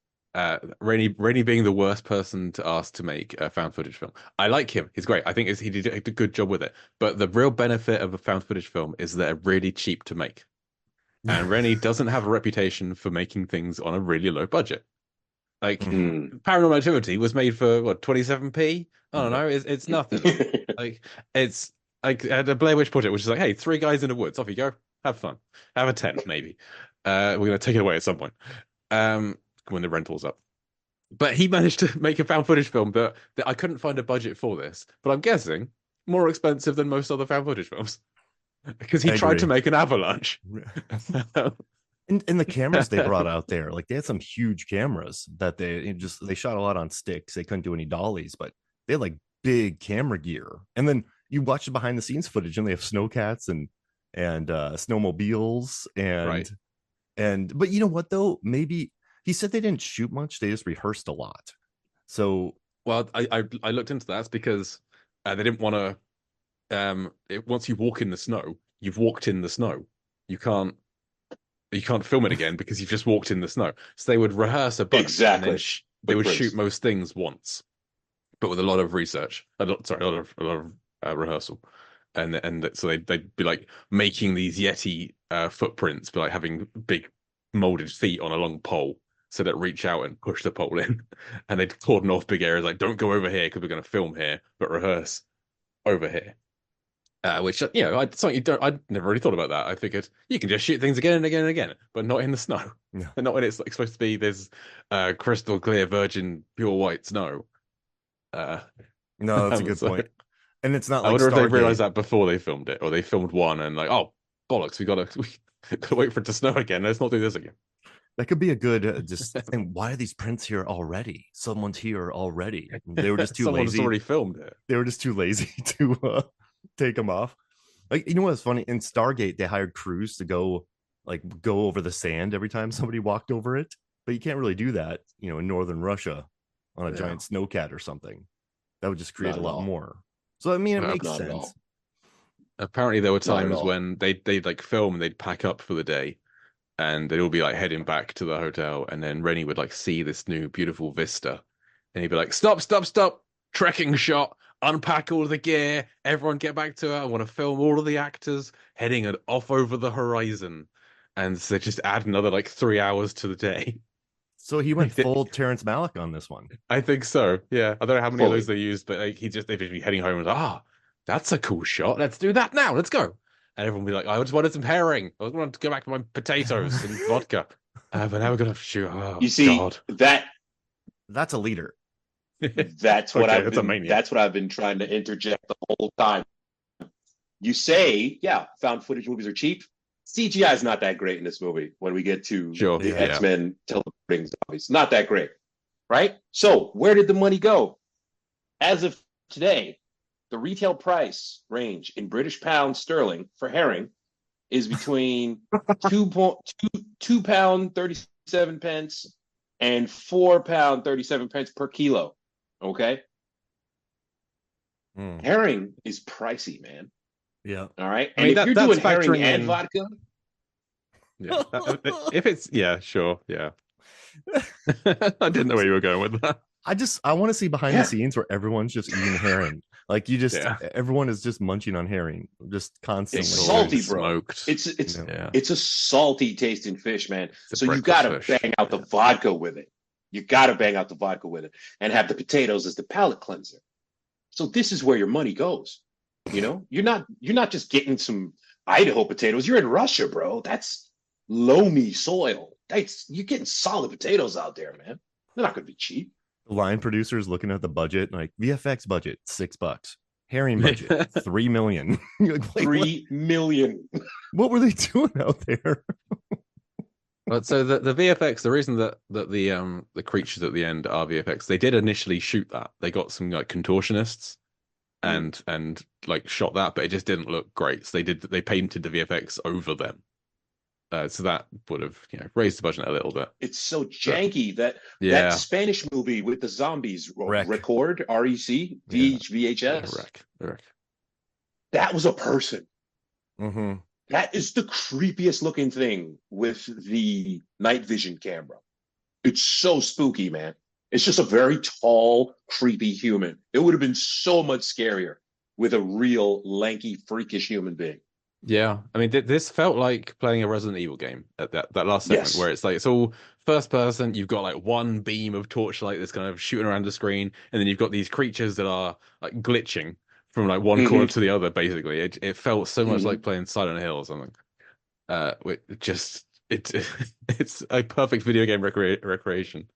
Rennie being the worst person to ask to make a found footage film. I like him; he's great. I think he did a good job with it. But the real benefit of a found footage film is they're really cheap to make, and Rennie doesn't have a reputation for making things on a really low budget. Like Paranormal Activity was made for what, 27p? I don't know. It's nothing. Like it's like the Blair Witch Project, which is like, hey, 3 guys in the woods, off you go, have fun, have a tent maybe. We're gonna take it away at some point. When the rental's up. But he managed to make a found footage film that I couldn't find a budget for this, but I'm guessing more expensive than most other found footage films. Because he tried to make an Avalanche. And the cameras they brought out there, like they had some huge cameras that they shot a lot on sticks. They couldn't do any dollies, but they had like big camera gear. And then you watch the behind the scenes footage, and they have snowcats and snowmobiles but you know what though? Maybe he said they didn't shoot much; they just rehearsed a lot. So well, I looked into that. It's because they didn't want to. Once you walk in the snow, you've walked in the snow. You can't film it again because you've just walked in the snow. So they would rehearse a bunch. Exactly. And then they would shoot most things once, but with a lot of research. A lot of rehearsal, and so they'd be like making these Yeti footprints, but like having big molded feet on a long pole, so that reach out and push the pole in, and they'd cordon off big areas like, don't go over here because we're going to film here, but rehearse over here. Which something you don't. I never really thought about that. I figured you can just shoot things again and again and again, but not in the snow, No, and not when it's like supposed to be this crystal clear, virgin, pure white snow. Uh, no, that's a good so point. And it's not I like wonder if they Stargate. realized that before they filmed it, or they filmed one and like, oh bollocks, we gotta wait for it to snow again. Let's not do this again. That could be a good just thing. Why are these prints here already? Someone's here already. They were just too Someone's lazy. already filmed it. They were just too lazy to take them off. Like, you know what's funny? In Stargate, they hired crews to go over the sand every time somebody walked over it. But you can't really do that, in northern Russia on a giant snowcat or something. That would just create a lot more. So I mean, it makes sense. Apparently, there were times when they'd like film and they'd pack up for the day, and they'd all be like heading back to the hotel, and then Rennie would like see this new beautiful vista, and he'd be like, "Stop, stop, stop! Trekking shot! Unpack all the gear! Everyone get back to it! I want to film all of the actors heading off over the horizon," and so just add another like 3 hours to the day. So he went full Terrence Malick on this one. I think so. Yeah, I don't know how many of those they used, but like they'd just be heading home and was like, that's a cool shot. Let's do that now. Let's go. And everyone would be like, I just wanted some herring. I wanted to go back to my potatoes and vodka. But now we're gonna shoot. Oh, you see, God. That's a leader. That's what that's what I've been trying to interject the whole time. You say, found footage movies are cheap. CGI is not that great in this movie when we get to the X-Men teleporting zombies. Not that great, right? So where did the money go? As of today, the retail price range in British pounds sterling for herring is between £2 37 pence and £4 37 pence per kilo. Okay. Herring is pricey, man. Yeah. All right. And if you're doing herring and vodka. Yeah. If it's sure. Yeah. I didn't know where you were going with that. I want to see behind the scenes where everyone's just eating herring. Like everyone is just munching on herring, just constantly. It's salty, bro. Smoked. It's a salty tasting fish, man. So you gotta bang out the vodka with it. You gotta bang out the vodka with it, and have the potatoes as the palate cleanser. So this is where your money goes. You're not just getting some Idaho potatoes. You're in Russia, bro. That's loamy soil. You're getting solid potatoes out there, man. They're not gonna be cheap. The line producers looking at the budget, like VFX budget, $6. Herring budget, $3 million. Like, $3 million. What were they doing out there? But so the VFX, the reason that the creatures at the end are VFX, they did initially shoot that. They got some like contortionists and like shot that, but it just didn't look great. So they painted the VFX over them. So that would have raised the budget a little bit. It's so janky that Spanish movie with the zombies, Record, REC, VHS. Wreck. That was a person. Mm-hmm. That is the creepiest looking thing with the night vision camera. It's so spooky, man. It's just a very tall, creepy human. It would have been so much scarier with a real lanky, freakish human being. Yeah, I mean, this felt like playing a Resident Evil game at that last segment where it's like it's all first person. You've got like one beam of torchlight that's kind of shooting around the screen, and then you've got these creatures that are like glitching from like one corner to the other. Basically, it felt so much like playing Silent Hill or something. It's a perfect video game recreation.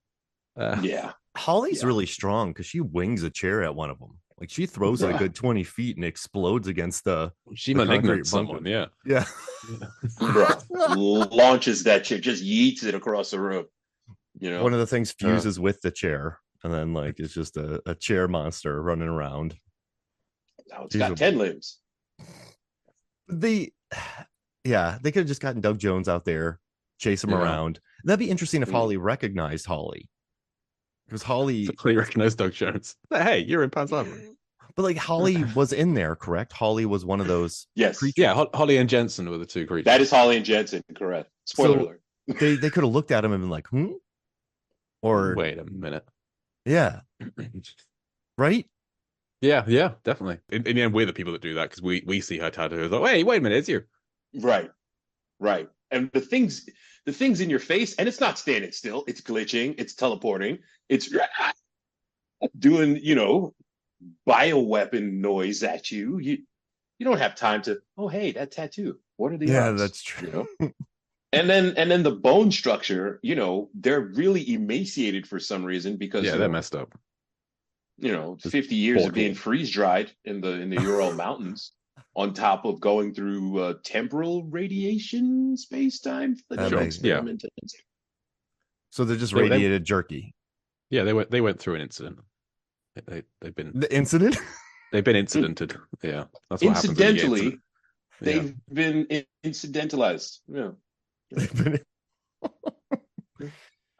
Holly's really strong because she wings a chair at one of them. Like she throws it a good 20 feet and explodes against the. She malignant someone, yeah. Bro, launches that chair, just yeets it across the room. One of the things fuses with the chair, and then like it's just a chair monster running around. Now it's got 10 limbs. They could have just gotten Doug Jones out there, chase him around. That'd be interesting if Holly recognized Holly. Because Holly recognized Doug Jones. Hey, you're in Pan's Labyrinth. But like Holly was in there, correct? Holly was one of those. Yes. Creatures. Yeah, Holly and Jensen were the two creatures. That is Holly and Jensen, correct. Spoiler alert. They could have looked at him and been like, Or wait a minute. Yeah. Right? Yeah, definitely. In the end, we're the people that do that because we see her tattoo. It's like, hey, wait a minute, it's you. Right. And the things in your face, and it's not standing still, it's glitching, it's teleporting, it's doing, bioweapon noise at you. You don't have time to, oh, hey, that tattoo. What are the Yeah, odds? that's true. You know? And then the bone structure, they're really emaciated for some reason because, Yeah, they're messed up. 50 years of portal. being freeze dried in the Ural Mountains on top of going through temporal radiation space time experimentation. So they're just They- radiated jerky. Yeah, they went through an incident. They've been The incident? they've been incidented. Yeah, that's what happens when you get Incidentally, incident. Yeah. they've been incidentalizalized. Yeah.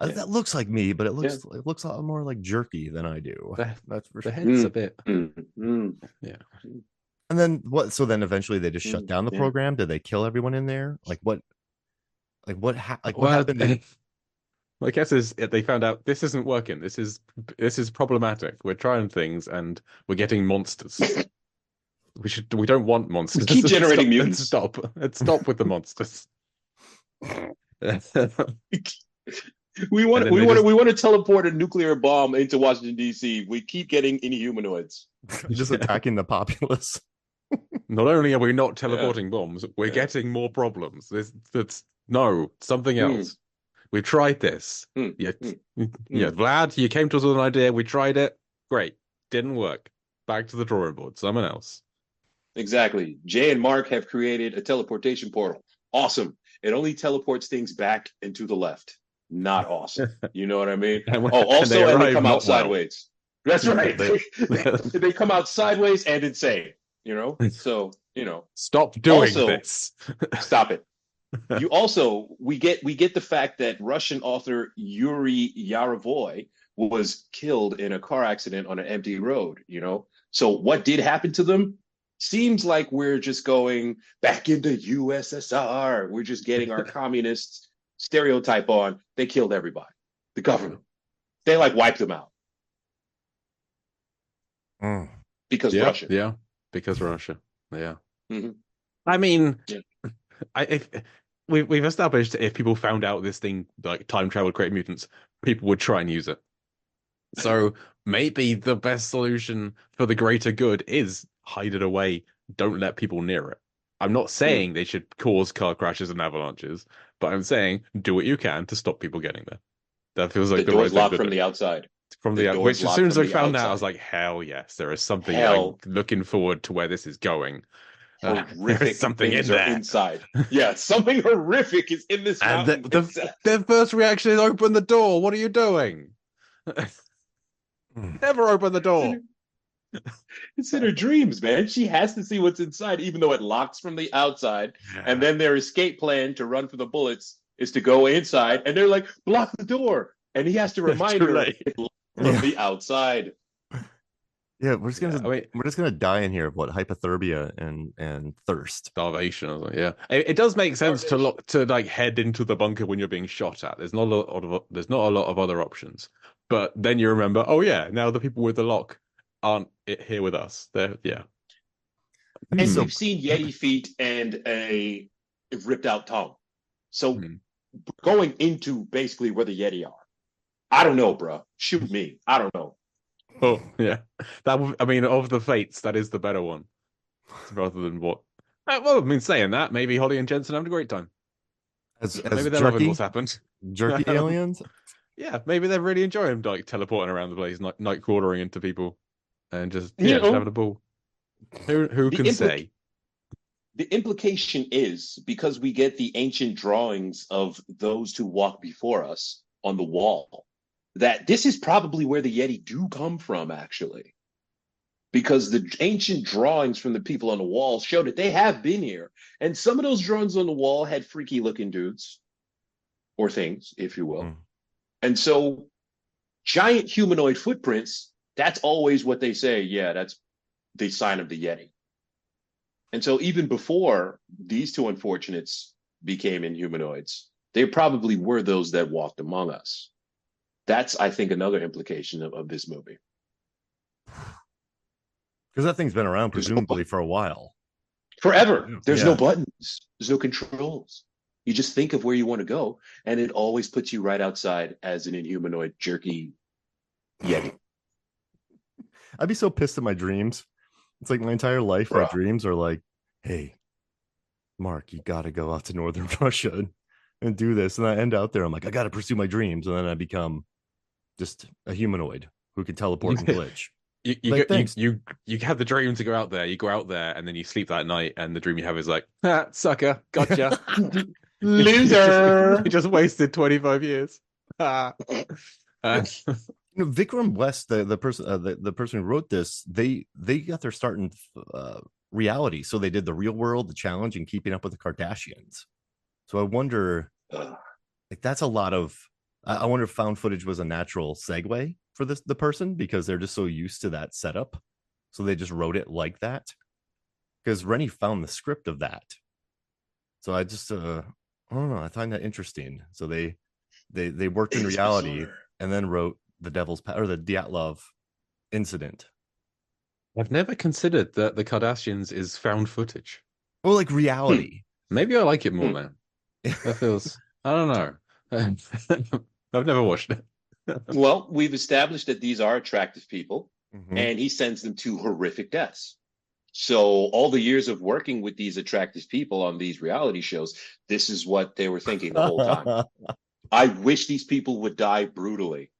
That looks like me, but it looks a lot more like jerky than I do. That's for The sure. head's a bit. Yeah. And then what? So then eventually they just shut down the program. Did they kill everyone in there? What happened? My guess is they found out this isn't working. This is problematic. We're trying things and we're getting monsters. We don't want monsters. We keep generating mutants. Let's stop with the monsters. We want to teleport a nuclear bomb into Washington D.C. We keep getting inhumanoids. Just attacking the populace. Not only are we not teleporting bombs, we're getting more problems. That's something else. We tried this. Yeah, Vlad, you came to us with an idea. We tried it. Great. Didn't work. Back to the drawing board. Someone else. Exactly. Jay and Mark have created a teleportation portal. Awesome. It only teleports things back and to the left. Not awesome. You know what I mean? And they come out sideways. That's right. They come out sideways and insane. So stop doing this. Stop it. We get the fact that Russian author Yuri Yarovoy was killed in a car accident on an empty road. So what did happen to them? Seems like we're just going back into USSR. We're just getting our communist stereotype on. They killed everybody. The government. They wiped them out. Because Russia. Yeah. Because Russia. Yeah. Mm-hmm. I mean, we've established if people found out this thing like time travel create mutants, people would try and use it. So maybe the best solution for the greater good is hide it away. Don't let people near it. I'm not saying they should cause car crashes and avalanches, but I'm saying do what you can to stop people getting there. That feels like the door's locked from the outside. Which as soon as I found out, I was like, hell yes, there is something. I'm looking forward to where this is going. Horrific something in there inside. Yeah, something horrific is in this mountain. Their first reaction is open the door. What are you doing? Never open the door. It's in her dreams, man. She has to see what's inside, even though it locks from the outside. Yeah. And then their escape plan to run for the bullets is to go inside. And they're like, block the door. And he has to remind her from the outside. Yeah, we're just gonna die in here of hypothermia and thirst, starvation. Yeah, it does make sense to head into the bunker when you're being shot at. There's not a lot of other options. But then you remember, oh yeah, now the people with the lock aren't here with us. And we've seen Yeti feet and a ripped out tongue. So going into basically where the Yeti are. I don't know, bro. Shoot me. I don't know. Oh yeah, of the fates, that is the better one, rather than what. Well, saying that, maybe Holly and Jensen having a great time. Maybe they're loving what's happened. Jerky aliens. Yeah, maybe they're really enjoying teleporting around the place, night crawling into people, and just having a ball. Who can say? The implication is because we get the ancient drawings of those who walk before us on the wall, that this is probably where the Yeti do come from, actually. Because the ancient drawings from the people on the wall show that they have been here. And some of those drawings on the wall had freaky looking dudes or things, if you will. And so giant humanoid footprints, that's always what they say. Yeah, that's the sign of the Yeti. And so even before these two unfortunates became inhumanoids, they probably were those that walked among us. That's, I think, another implication of this movie. Because that thing's been around presumably for a while. Forever. There's no buttons. There's no controls. You just think of where you want to go, and it always puts you right outside as an inhumanoid, jerky Yeti. I'd be so pissed in my dreams It's like my entire life, my Bruh. dreams are like, hey, Mark, you got to go out to northern Russia and do this. And I end out there, I'm like, I got to pursue my dreams. And then I become just a humanoid who can teleport and glitch. Like, thanks. You have the dream to go out there. You go out there, and then you sleep that night, and the dream you have is like, ah, sucker, gotcha, Loser. You just wasted 25 years. Vikram West, the person, the person who wrote this, they got their start in reality. So they did the Real World, the Challenge, and Keeping Up with the Kardashians. So I wonder, like, that's a lot of. I wonder if found footage was a natural segue for the person, because they're just so used to that setup, so they just wrote it like that. Because Renny found the script of that, so I just I don't know. I find that interesting. So they worked in reality bizarre. and then wrote the Dyatlov Incident. I've never considered that the Kardashians is found footage. Well, like reality. Maybe I like it more now. That feels. I don't know. I've never watched it. Well, we've established that these are attractive people, Mhm. and he sends them to horrific deaths. So all the years of working with these attractive people on these reality shows, this is what they were thinking the whole time. I wish these people would die brutally,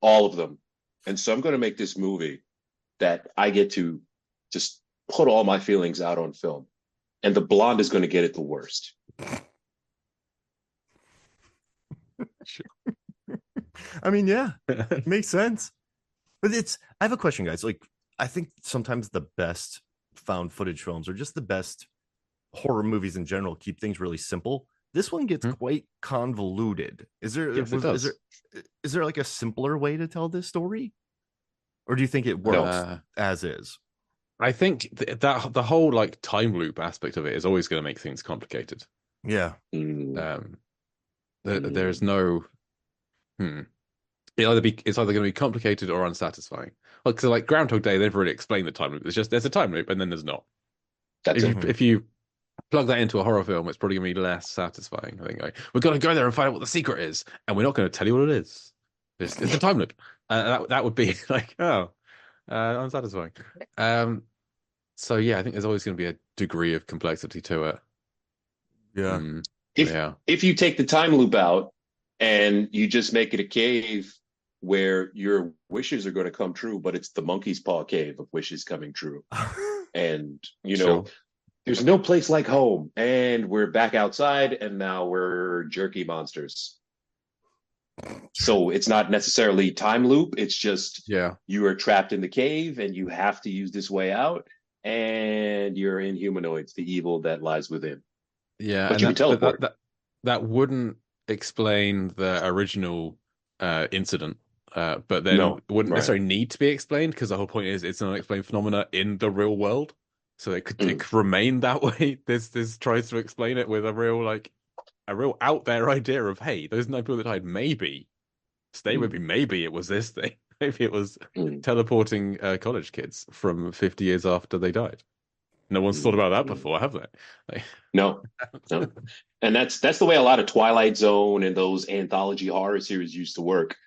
all of them. And so I'm going to make this movie that I get to just put all my feelings out on film. And the blonde is going to get it the worst. I mean, yeah, makes sense. But I have a question, guys. Like, I think sometimes the best found footage films, or just the best horror movies in general, keep things really simple. This one gets quite convoluted. Is there is there like a simpler way to tell this story, or do you think it works as is? I think that the whole like time loop aspect of it is always going to make things complicated. Yeah. There's no. It's either going to be complicated or unsatisfying. Like, so like Groundhog Day, they've already explained the time loop. There's a time loop, and then there's not. If you plug that into a horror film, it's probably going to be less satisfying. I think we've got to go there and find out what the secret is, and we're not going to tell you what it is. It's a time loop. That would be like unsatisfying. So yeah, I think there's always going to be a degree of complexity to it. Yeah. If you take the time loop out and you just make it a cave where your wishes are going to come true, but it's the monkey's paw cave of wishes coming true. And, there's no place like home. And we're back outside, and now we're jerky monsters. So it's not necessarily time loop. It's just you are trapped in the cave, and you have to use this way out. And you're in humanoids, the evil that lies within. Yeah, but you can teleport. That wouldn't explain the original incident, but then it wouldn't necessarily need to be explained, because the whole point is it's an unexplained phenomena in the real world, so it could remain that way. This tries to explain it with a real out there idea of, hey, those 9 people that died, maybe stay with me, maybe it was this thing, maybe it was teleporting college kids from 50 years after they died. No one's thought about that before, have they? No. And that's the way a lot of Twilight Zone and those anthology horror series used to work.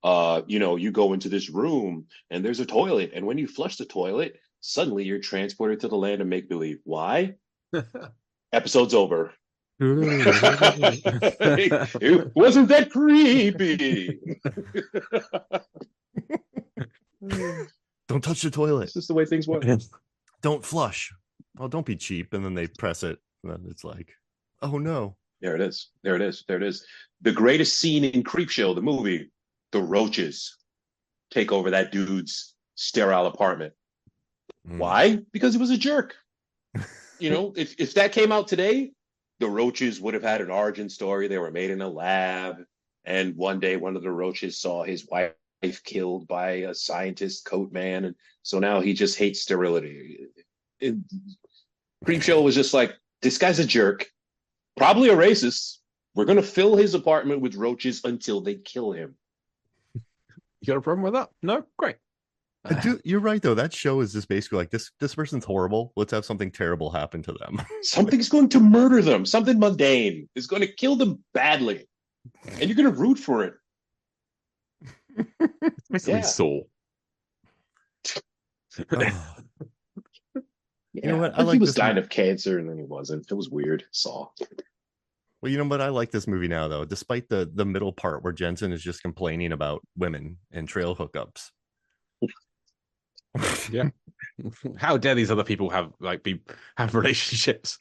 You go into this room and there's a toilet, and when you flush the toilet, suddenly you're transported to the land of make-believe. Why? Episode's over. It wasn't that creepy. Don't touch the toilet. It's just the way things work. Don't flush. Oh, don't be cheap. And then they press it, and then it's like, oh no. There it is. The greatest scene in Creepshow, the movie, the roaches take over that dude's sterile apartment. Why? Because he was a jerk. If that came out today, the roaches would have had an origin story. They were made in a lab, and one day one of the roaches saw his wife killed by a scientist coat man, and so now he just hates sterility. Creepshow was just like, this guy's a jerk, probably a racist. We're going to fill his apartment with roaches until they kill him. You got a problem with that? No? Great. You're right, though. That show is just basically like, this person's horrible. Let's have something terrible happen to them. Something's going to murder them. Something mundane is going to kill them badly. And you're going to root for it. It's basically Saw. You know what? I But he like was this. dying of cancer, and then he wasn't. It was weird. Saw. Well, you know what? I like this movie now, though, despite the middle part where Jensen is just complaining about women and trail hookups. Yeah. How dare these other people have relationships?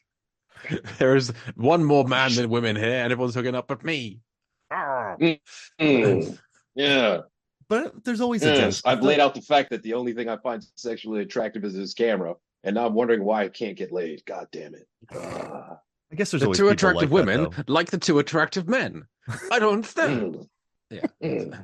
There is one more man than women here, and everyone's hooking up but me. Yeah. But there's always a Yes, Jensen. I've laid out the fact that the only thing I find sexually attractive is his camera, and now I'm wondering why I can't get laid. God damn it. I guess there's The always two people attractive like women that, like the two attractive men. I don't understand. Yeah. Anyway,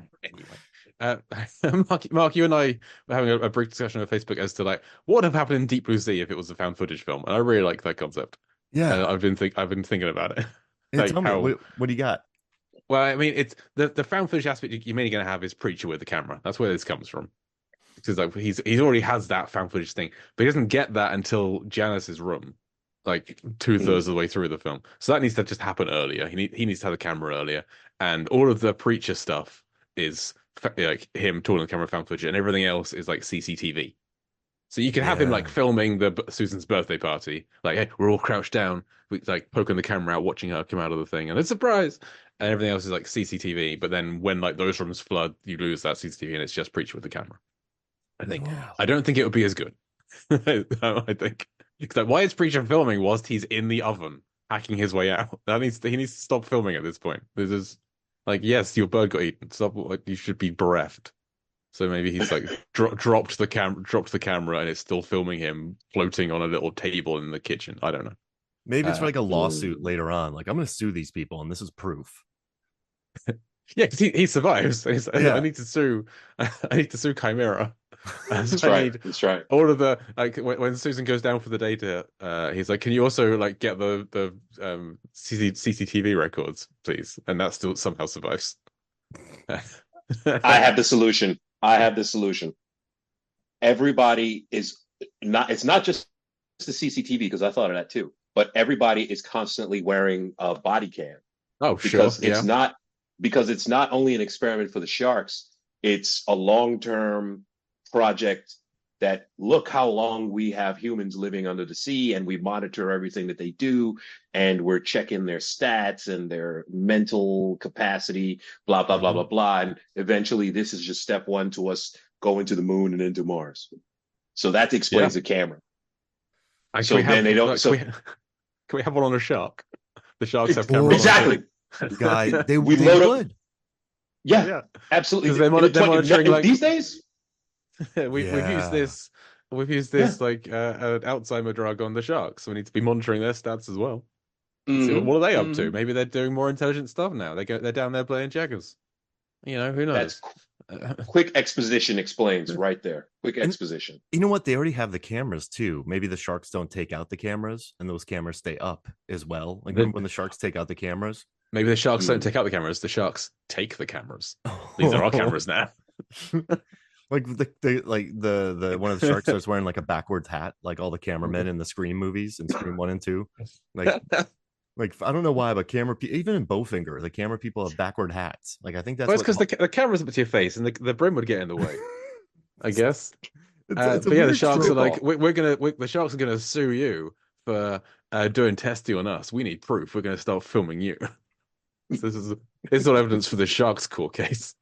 Mark, you and I were having a brief discussion on Facebook as to like what would have happened in Deep Blue Sea if it was a found footage film, and I really like that concept. Yeah. I've been thinking about it. Hey, Like tell me, how what do you got? well, I mean, it's the found footage aspect you're mainly going to have is Preacher with the camera. That's where this comes from. Because like he's already has that found footage thing, but he doesn't get that until Janice's room, like 2/3 of the way through the film. So that needs to just happen earlier. He needs to have the camera earlier, and all of the Preacher stuff is like him talking on the camera found footage, and everything else is like CCTV. So you can have him like Yeah. filming Susan's birthday party, like hey, we're all crouched down, like poking the camera out, watching her come out of the thing, and it's a surprise. And everything else is like CCTV. But then when like those rooms flood, you lose that CCTV, and it's just Preacher with the camera. I don't think it would be as good. I think because like, why is Preacher filming whilst he's in the oven hacking his way out? He needs to stop filming at this point. This is like yes, your bird got eaten. Stop. Like you should be bereft. So maybe he's like dropped the camera, and it's still filming him floating on a little table in the kitchen. I don't know. Maybe it's for like a lawsuit later on. Like I'm going to sue these people, and this is proof. Yeah, because he survives. He's like, Yeah. I need to sue. I need to sue Chimera. That's right. That's right. All of the like when Susan goes down for the data, he's like, "Can you also like get the CCTV records, please?" And that still somehow survives. I have the solution. Everybody is not. It's not just the CCTV because I thought of that too. But everybody is constantly wearing a body cam. Oh, sure. Because it's not only an experiment for the sharks, it's a long-term project that look how long we have humans living under the sea, and we monitor everything that they do, and we're checking their stats and their mental capacity, blah, blah, blah, blah, blah. And eventually this is just step one to us going to the moon and into Mars. So that explains the camera. Can we have one on a shark? The sharks have cameras. Exactly. Guy, they would. Yeah, absolutely. They're monitoring like these days. We've used this. We've used this like an Alzheimer drug on the sharks. So we need to be monitoring their stats as well. See, what are they up to? Maybe they're doing more intelligent stuff now. They're down there playing checkers. You know, who knows? That's quick exposition explains right there. Quick exposition. You know what? They already have the cameras too. Maybe the sharks don't take out the cameras, and those cameras stay up as well. Like when the sharks take out the cameras. Maybe the sharks don't take out the cameras. The sharks take the cameras. These are our cameras now. Like the one of the sharks starts wearing like a backwards hat, like all the cameramen in the Scream movies and Scream 1 and 2. Like I don't know why, but even in Bowfinger, the camera people have backward hats. Like I think that's because the camera's up to your face and the brim would get in the way. I guess. But yeah, the sharks are like, the sharks are gonna sue you for doing testing on us. We need proof. We're gonna start filming you. So this is all evidence for the sharks court case.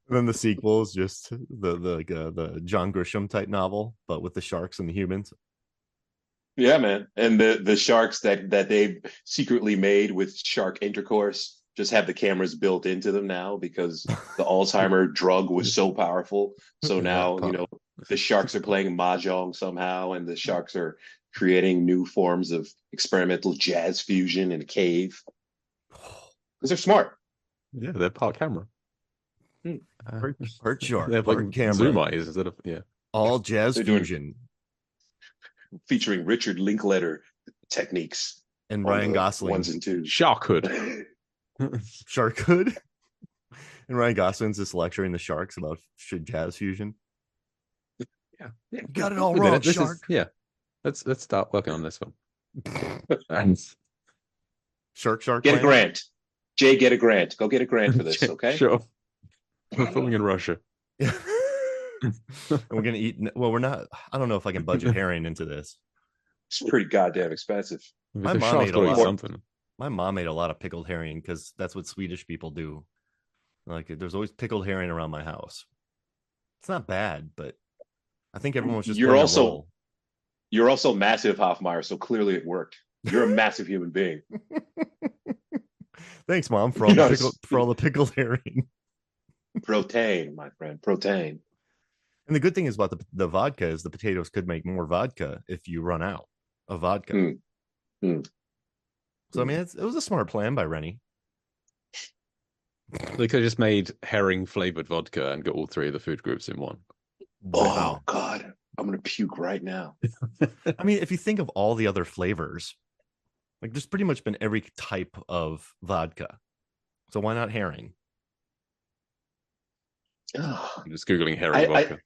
Then the sequel is just the John Grisham type novel, but with the sharks and the humans. Yeah, man. And the sharks that they've secretly made with shark intercourse just have the cameras built into them now because the Alzheimer drug was so powerful. So now, the sharks are playing mahjong somehow, and the sharks are creating new forms of experimental jazz fusion in a cave. Because they're smart. Yeah, they're part camera. Part shark, they have part like camera. zoom eyes instead of all jazz fusion. Featuring Richard Linklater techniques. And Ryan Gosling. 1s and 2s. Sharkhood. Sharkhood. And Ryan Gosling's just lecturing the sharks about jazz fusion. Yeah. You got it all wrong, shark. Let's start working on this one. And Shark. Get a grant. Jay, get a grant. Go get a grant for this, okay? Sure. We're filming in Russia. And we're gonna eat. Well, we're not. I don't know if I can budget herring into this. It's pretty goddamn expensive. My The mom shark's ate a gotta eat lot. something. My mom made a lot of pickled herring because that's what Swedish people do. Like, there's always pickled herring around my house. It's not bad, but I think everyone was just You're playing a also role. you're also massive, Hoffmeyer, so clearly it worked. You're a massive human being. Thanks, Mom, for all the Yes. pickled herring. Protein, my friend, protein. And the good thing is about the vodka is the potatoes could make more vodka if you run out of vodka. So I mean, it was a smart plan by Renny. They could have just made herring flavored vodka and got all three of the food groups in one. Oh God, I'm gonna puke right now. I mean, if you think of all the other flavors, like there's pretty much been every type of vodka. So why not herring? I'm just googling herring vodka.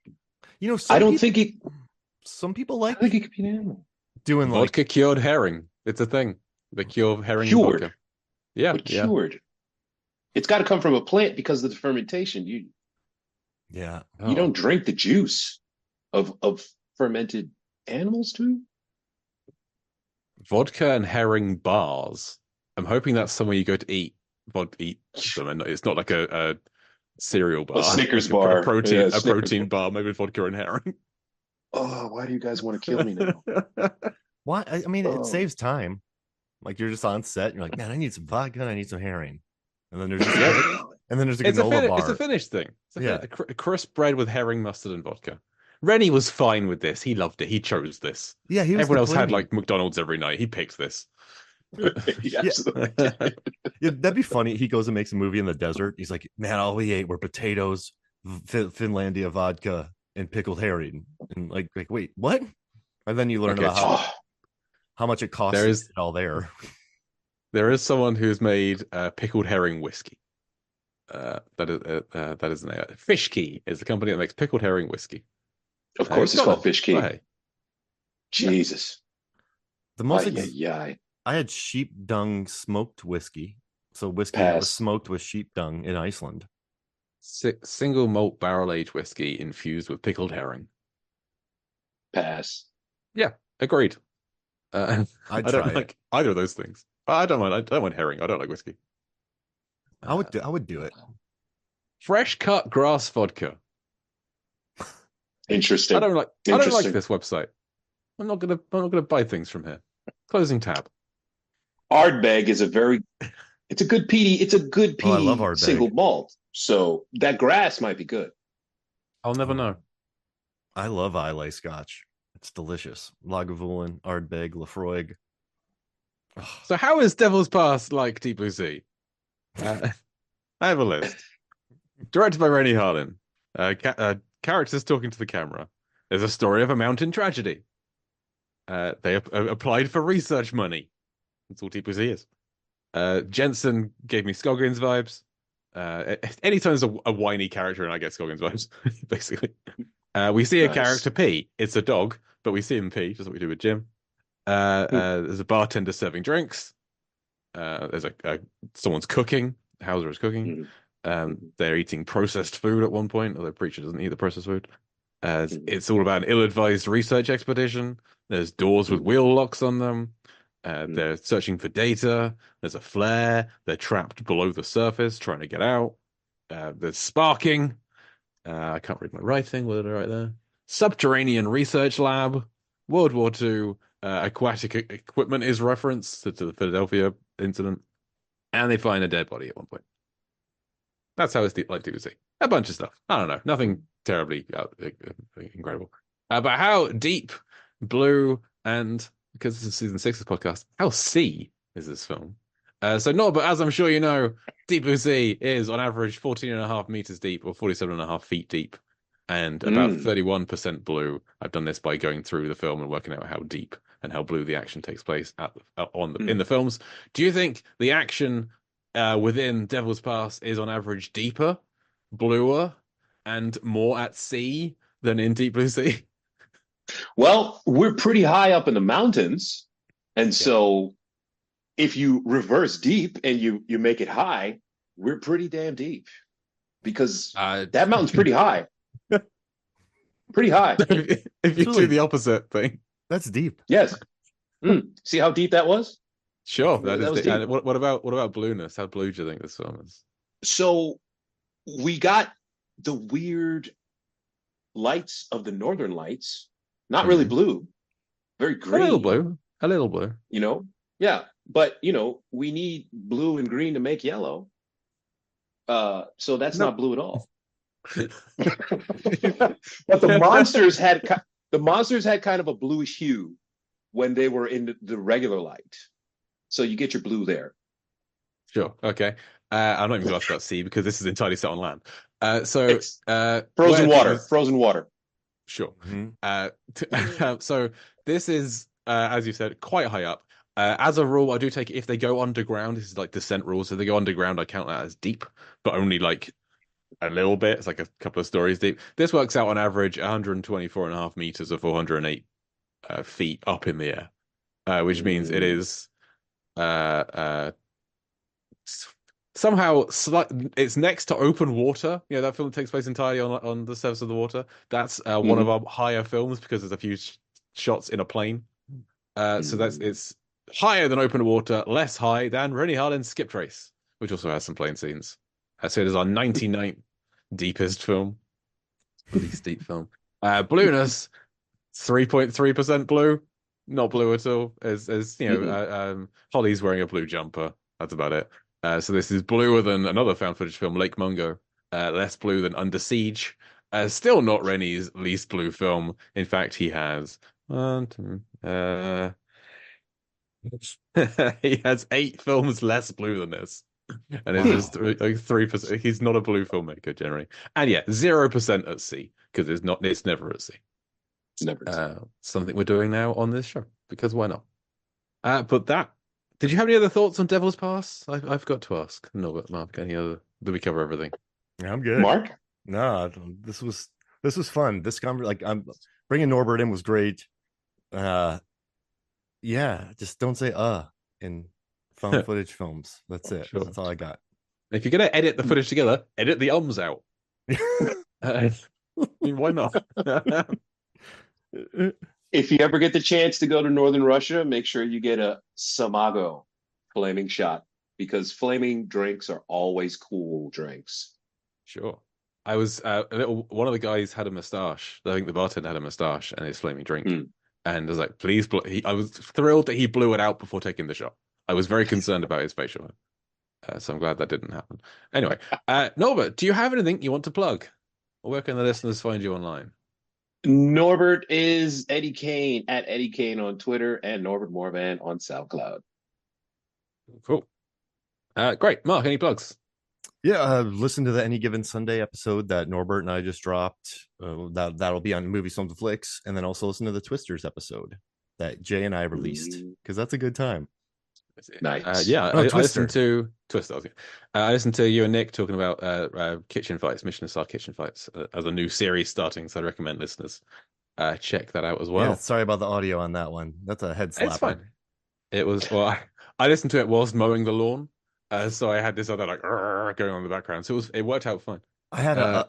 You know, I don't think it. Some people like I think it could be an animal. doing Vodka like cured herring. It's a thing. They cure herring Cured. vodka. Yeah, But cured. It's got to come from a plant because of the fermentation. You Oh. don't drink the juice of fermented animals too. Vodka and herring bars. I'm hoping that's somewhere you go to eat them. And it's not like a cereal bar. A Snickers Like bar. A protein, Yeah, a Snickers protein bar, maybe with vodka and herring. Oh, why do you guys want to kill me now? why? I mean, Oh. it saves time. Like you're just on set, and you're like, man, I need some vodka, and I need some herring, and then there's just and then there's a It's a, granola bar. it's a finished thing. It's Yeah. a crisp bread with herring, mustard, and vodka. Rennie was fine with this. He loved it. He chose this. Yeah, he was Everyone else had complaining. like McDonald's every night. He picked this. Yeah, absolutely. Yeah, that'd be funny. He goes and makes a movie in the desert. He's like, man, all we ate were potatoes, Finlandia vodka, and pickled herring. And like, wait, what? And then you learn Okay, about Oh, how much it costs There to is- get it all there. There is someone who's made pickled herring whiskey. That is an Fish Key is the company that makes pickled herring whiskey. of course, it's got called it. fish key. Hey, Jesus. The most Ay, ay, ay. I had sheep dung smoked whiskey. So whiskey that was Pass. smoked with sheep dung in Iceland. single malt barrel aged whiskey infused with pickled herring. Pass. Agreed. I I'd don't try it. like either of those things. I don't mind herring. I don't like whiskey. I would do it. Fresh cut grass vodka. Interesting. I don't like Interesting. this website. I'm not gonna buy things from here. Closing tab. Ardbeg is it's a good peaty. It's a good Oh, I peaty love Ardbeg. single malt. So that grass might be good. I'll never know. I love Islay Scotch. It's delicious. Lagavulin, Ardbeg, Lafroig. Oh, So how is Devil's Pass like Deep Blue Sea? I have a list. Directed by Renny Harlin. Characters talking to the camera. There's a story of a mountain tragedy. They applied for research money. That's all Deep Blue Sea is. Jensen gave me Scoggins vibes. Anytime there's a whiny character, and I get Scoggins vibes, basically. We see a Nice. character pee. It's a dog, but we see him pee, just like we do with Jim. There's a bartender serving drinks. There's someone's cooking. Hauser is cooking. They're eating processed food at one point, although Preacher doesn't eat the processed food. It's all about an ill-advised research expedition. There's doors with wheel locks on them. They're searching for data. There's a flare. They're trapped below the surface, trying to get out. There's sparking. I can't read my writing. What did I write there? Subterranean research lab. World War II. Aquatic equipment is referenced to the Philadelphia incident. And they find a dead body at one point. That's how it's like DBC. A bunch of stuff. I don't know. Nothing terribly incredible. But how deep, blue, and because this is season 6's podcast, how sea is this film? So Norbert, as I'm sure you know, Deep Blue Sea is on average 14.5 meters deep or 47.5 feet deep and about 31% blue. I've done this by going through the film and working out how deep and how blue the action takes place in the films. Do you think the action within Devil's Pass is on average deeper, bluer, and more at sea than in Deep Blue Sea? Well, we're pretty high up in the mountains. And so if you reverse deep and you make it high, we're pretty damn deep because that mountain's pretty high. Pretty high. If you really- do the opposite thing. That's deep. Yes. See how deep that was? Sure, That is was deep. deep. And what about blueness? How blue do you think this film is? So we got the weird lights of the Northern Lights. Not really blue, very green. A little blue. A little blue. You know? Yeah. But, you know, we need blue and green to make yellow. So that's not blue at all. But the monsters had kind of a bluish hue when they were in the regular light. So you get your blue there. Sure. Okay. I'm not even going to ask about sea because this is entirely set on land. It's Frozen frozen water. Is... Frozen water. Sure. Mm-hmm. So this is, as you said, quite high up. As a rule, I do take it if they go underground. This is like descent rules. So if they go underground, I count that as deep, but only like a little bit. It's like a couple of stories deep. This works out on average 124.5 meters or 408 feet up in the air, which means it is somehow it's next to open water. You know, that film takes place entirely on the surface of the water. That's one of our higher films because there's a few shots in a plane. So it's higher than open water, less high than Renny Harlin's Skip Trace, which also has some plane scenes. So it is our 99th deepest film. Least deep film. Blueness, 3.3% blue. Not blue at all. As you know, Holly's wearing a blue jumper. That's about it. So this is bluer than another found footage film, Lake Mungo. Less blue than Under Siege. Still not Rennie's least blue film. In fact, he has he has 8 films less blue than this, and it's just 3%. He's not a blue filmmaker generally, and yeah, 0% at sea because it's not. It's never at sea. It's never at sea. Something we're doing now on this show because why not? But that. Did you have any other thoughts on Devil's Pass? I've got to ask Norbert, Mark. Any other? Did we cover everything? Yeah, I'm good. Mark? No, this was fun. This I'm bringing Norbert in was great. Yeah, just don't say in found footage films. That's it. Sure. That's all I got. If you're gonna edit the footage together, edit the ums out. I mean, why not? If you ever get the chance to go to Northern Russia, make sure you get a Samago flaming shot because flaming drinks are always cool drinks. Sure. I was one of the guys had a mustache. I think the bartender had a mustache and his flaming drink. And I was like, please, I was thrilled that he blew it out before taking the shot. I was very concerned about his facial hair. So I'm glad that didn't happen. Anyway, Norbert, do you have anything you want to plug? Or where can the listeners find you online? Norbert is Eddie Kane at Eddie Kane on Twitter and Norbert Morvan on SoundCloud. Cool. Great. Mark, any plugs? Yeah, listen to the Any Given Sunday episode that Norbert and I just dropped. That'll be on Movie Films and Flicks, and then also listen to the Twisters episode that Jay and I released because that's a good time. Nice. Yeah, I listened to Twister. I listened to you and Nick talking about kitchen fights, Michelin star kitchen fights, as a new series starting. So I recommend listeners check that out as well. Yeah, sorry about the audio on that one. That's a head slapper. It's fine. It was I listened to it whilst mowing the lawn, so I had this other like going on in the background. So it worked out fine. I had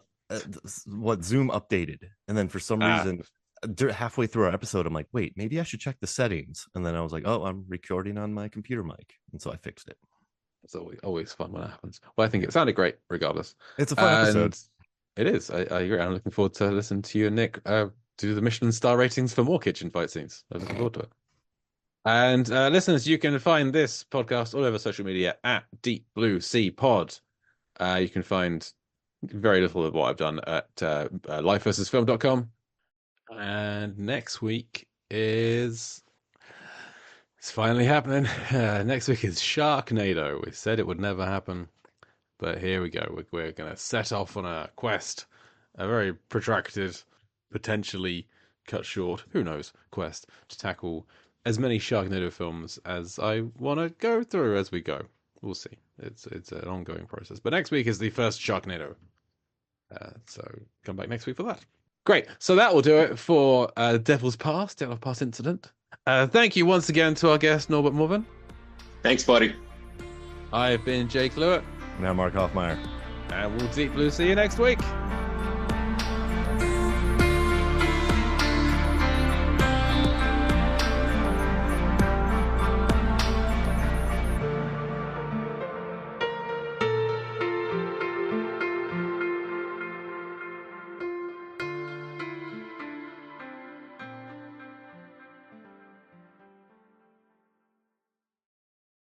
Zoom updated, and then for some reason, halfway through our episode, I'm like, wait, maybe I should check the settings. And then I was like, oh, I'm recording on my computer mic, and so I fixed it. It's always fun when it happens. Well, I think it sounded great, regardless. It's a fun episode. It is. I agree. I'm looking forward to listening to you and Nick do the Michelin star ratings for more kitchen fight scenes. I'm looking forward to it. And listeners, you can find this podcast all over social media at Deep Blue Sea Pod. You can find very little of what I've done at lifeversusfilm.com. And next week it's finally happening. Next week is Sharknado. We said it would never happen, but here we go. We're going to set off on a quest, a very protracted, potentially cut short, who knows, quest to tackle as many Sharknado films as I want to go through as we go. We'll see. It's an ongoing process. But next week is the first Sharknado. So come back next week for that. Great. So that will do it for Dyatlov Pass Incident. Thank you once again to our guest, Norbert Morvan. Thanks, buddy. I've been Jake Lewitt. Now Mark Hoffmeyer. And we'll Deep Blue see you next week.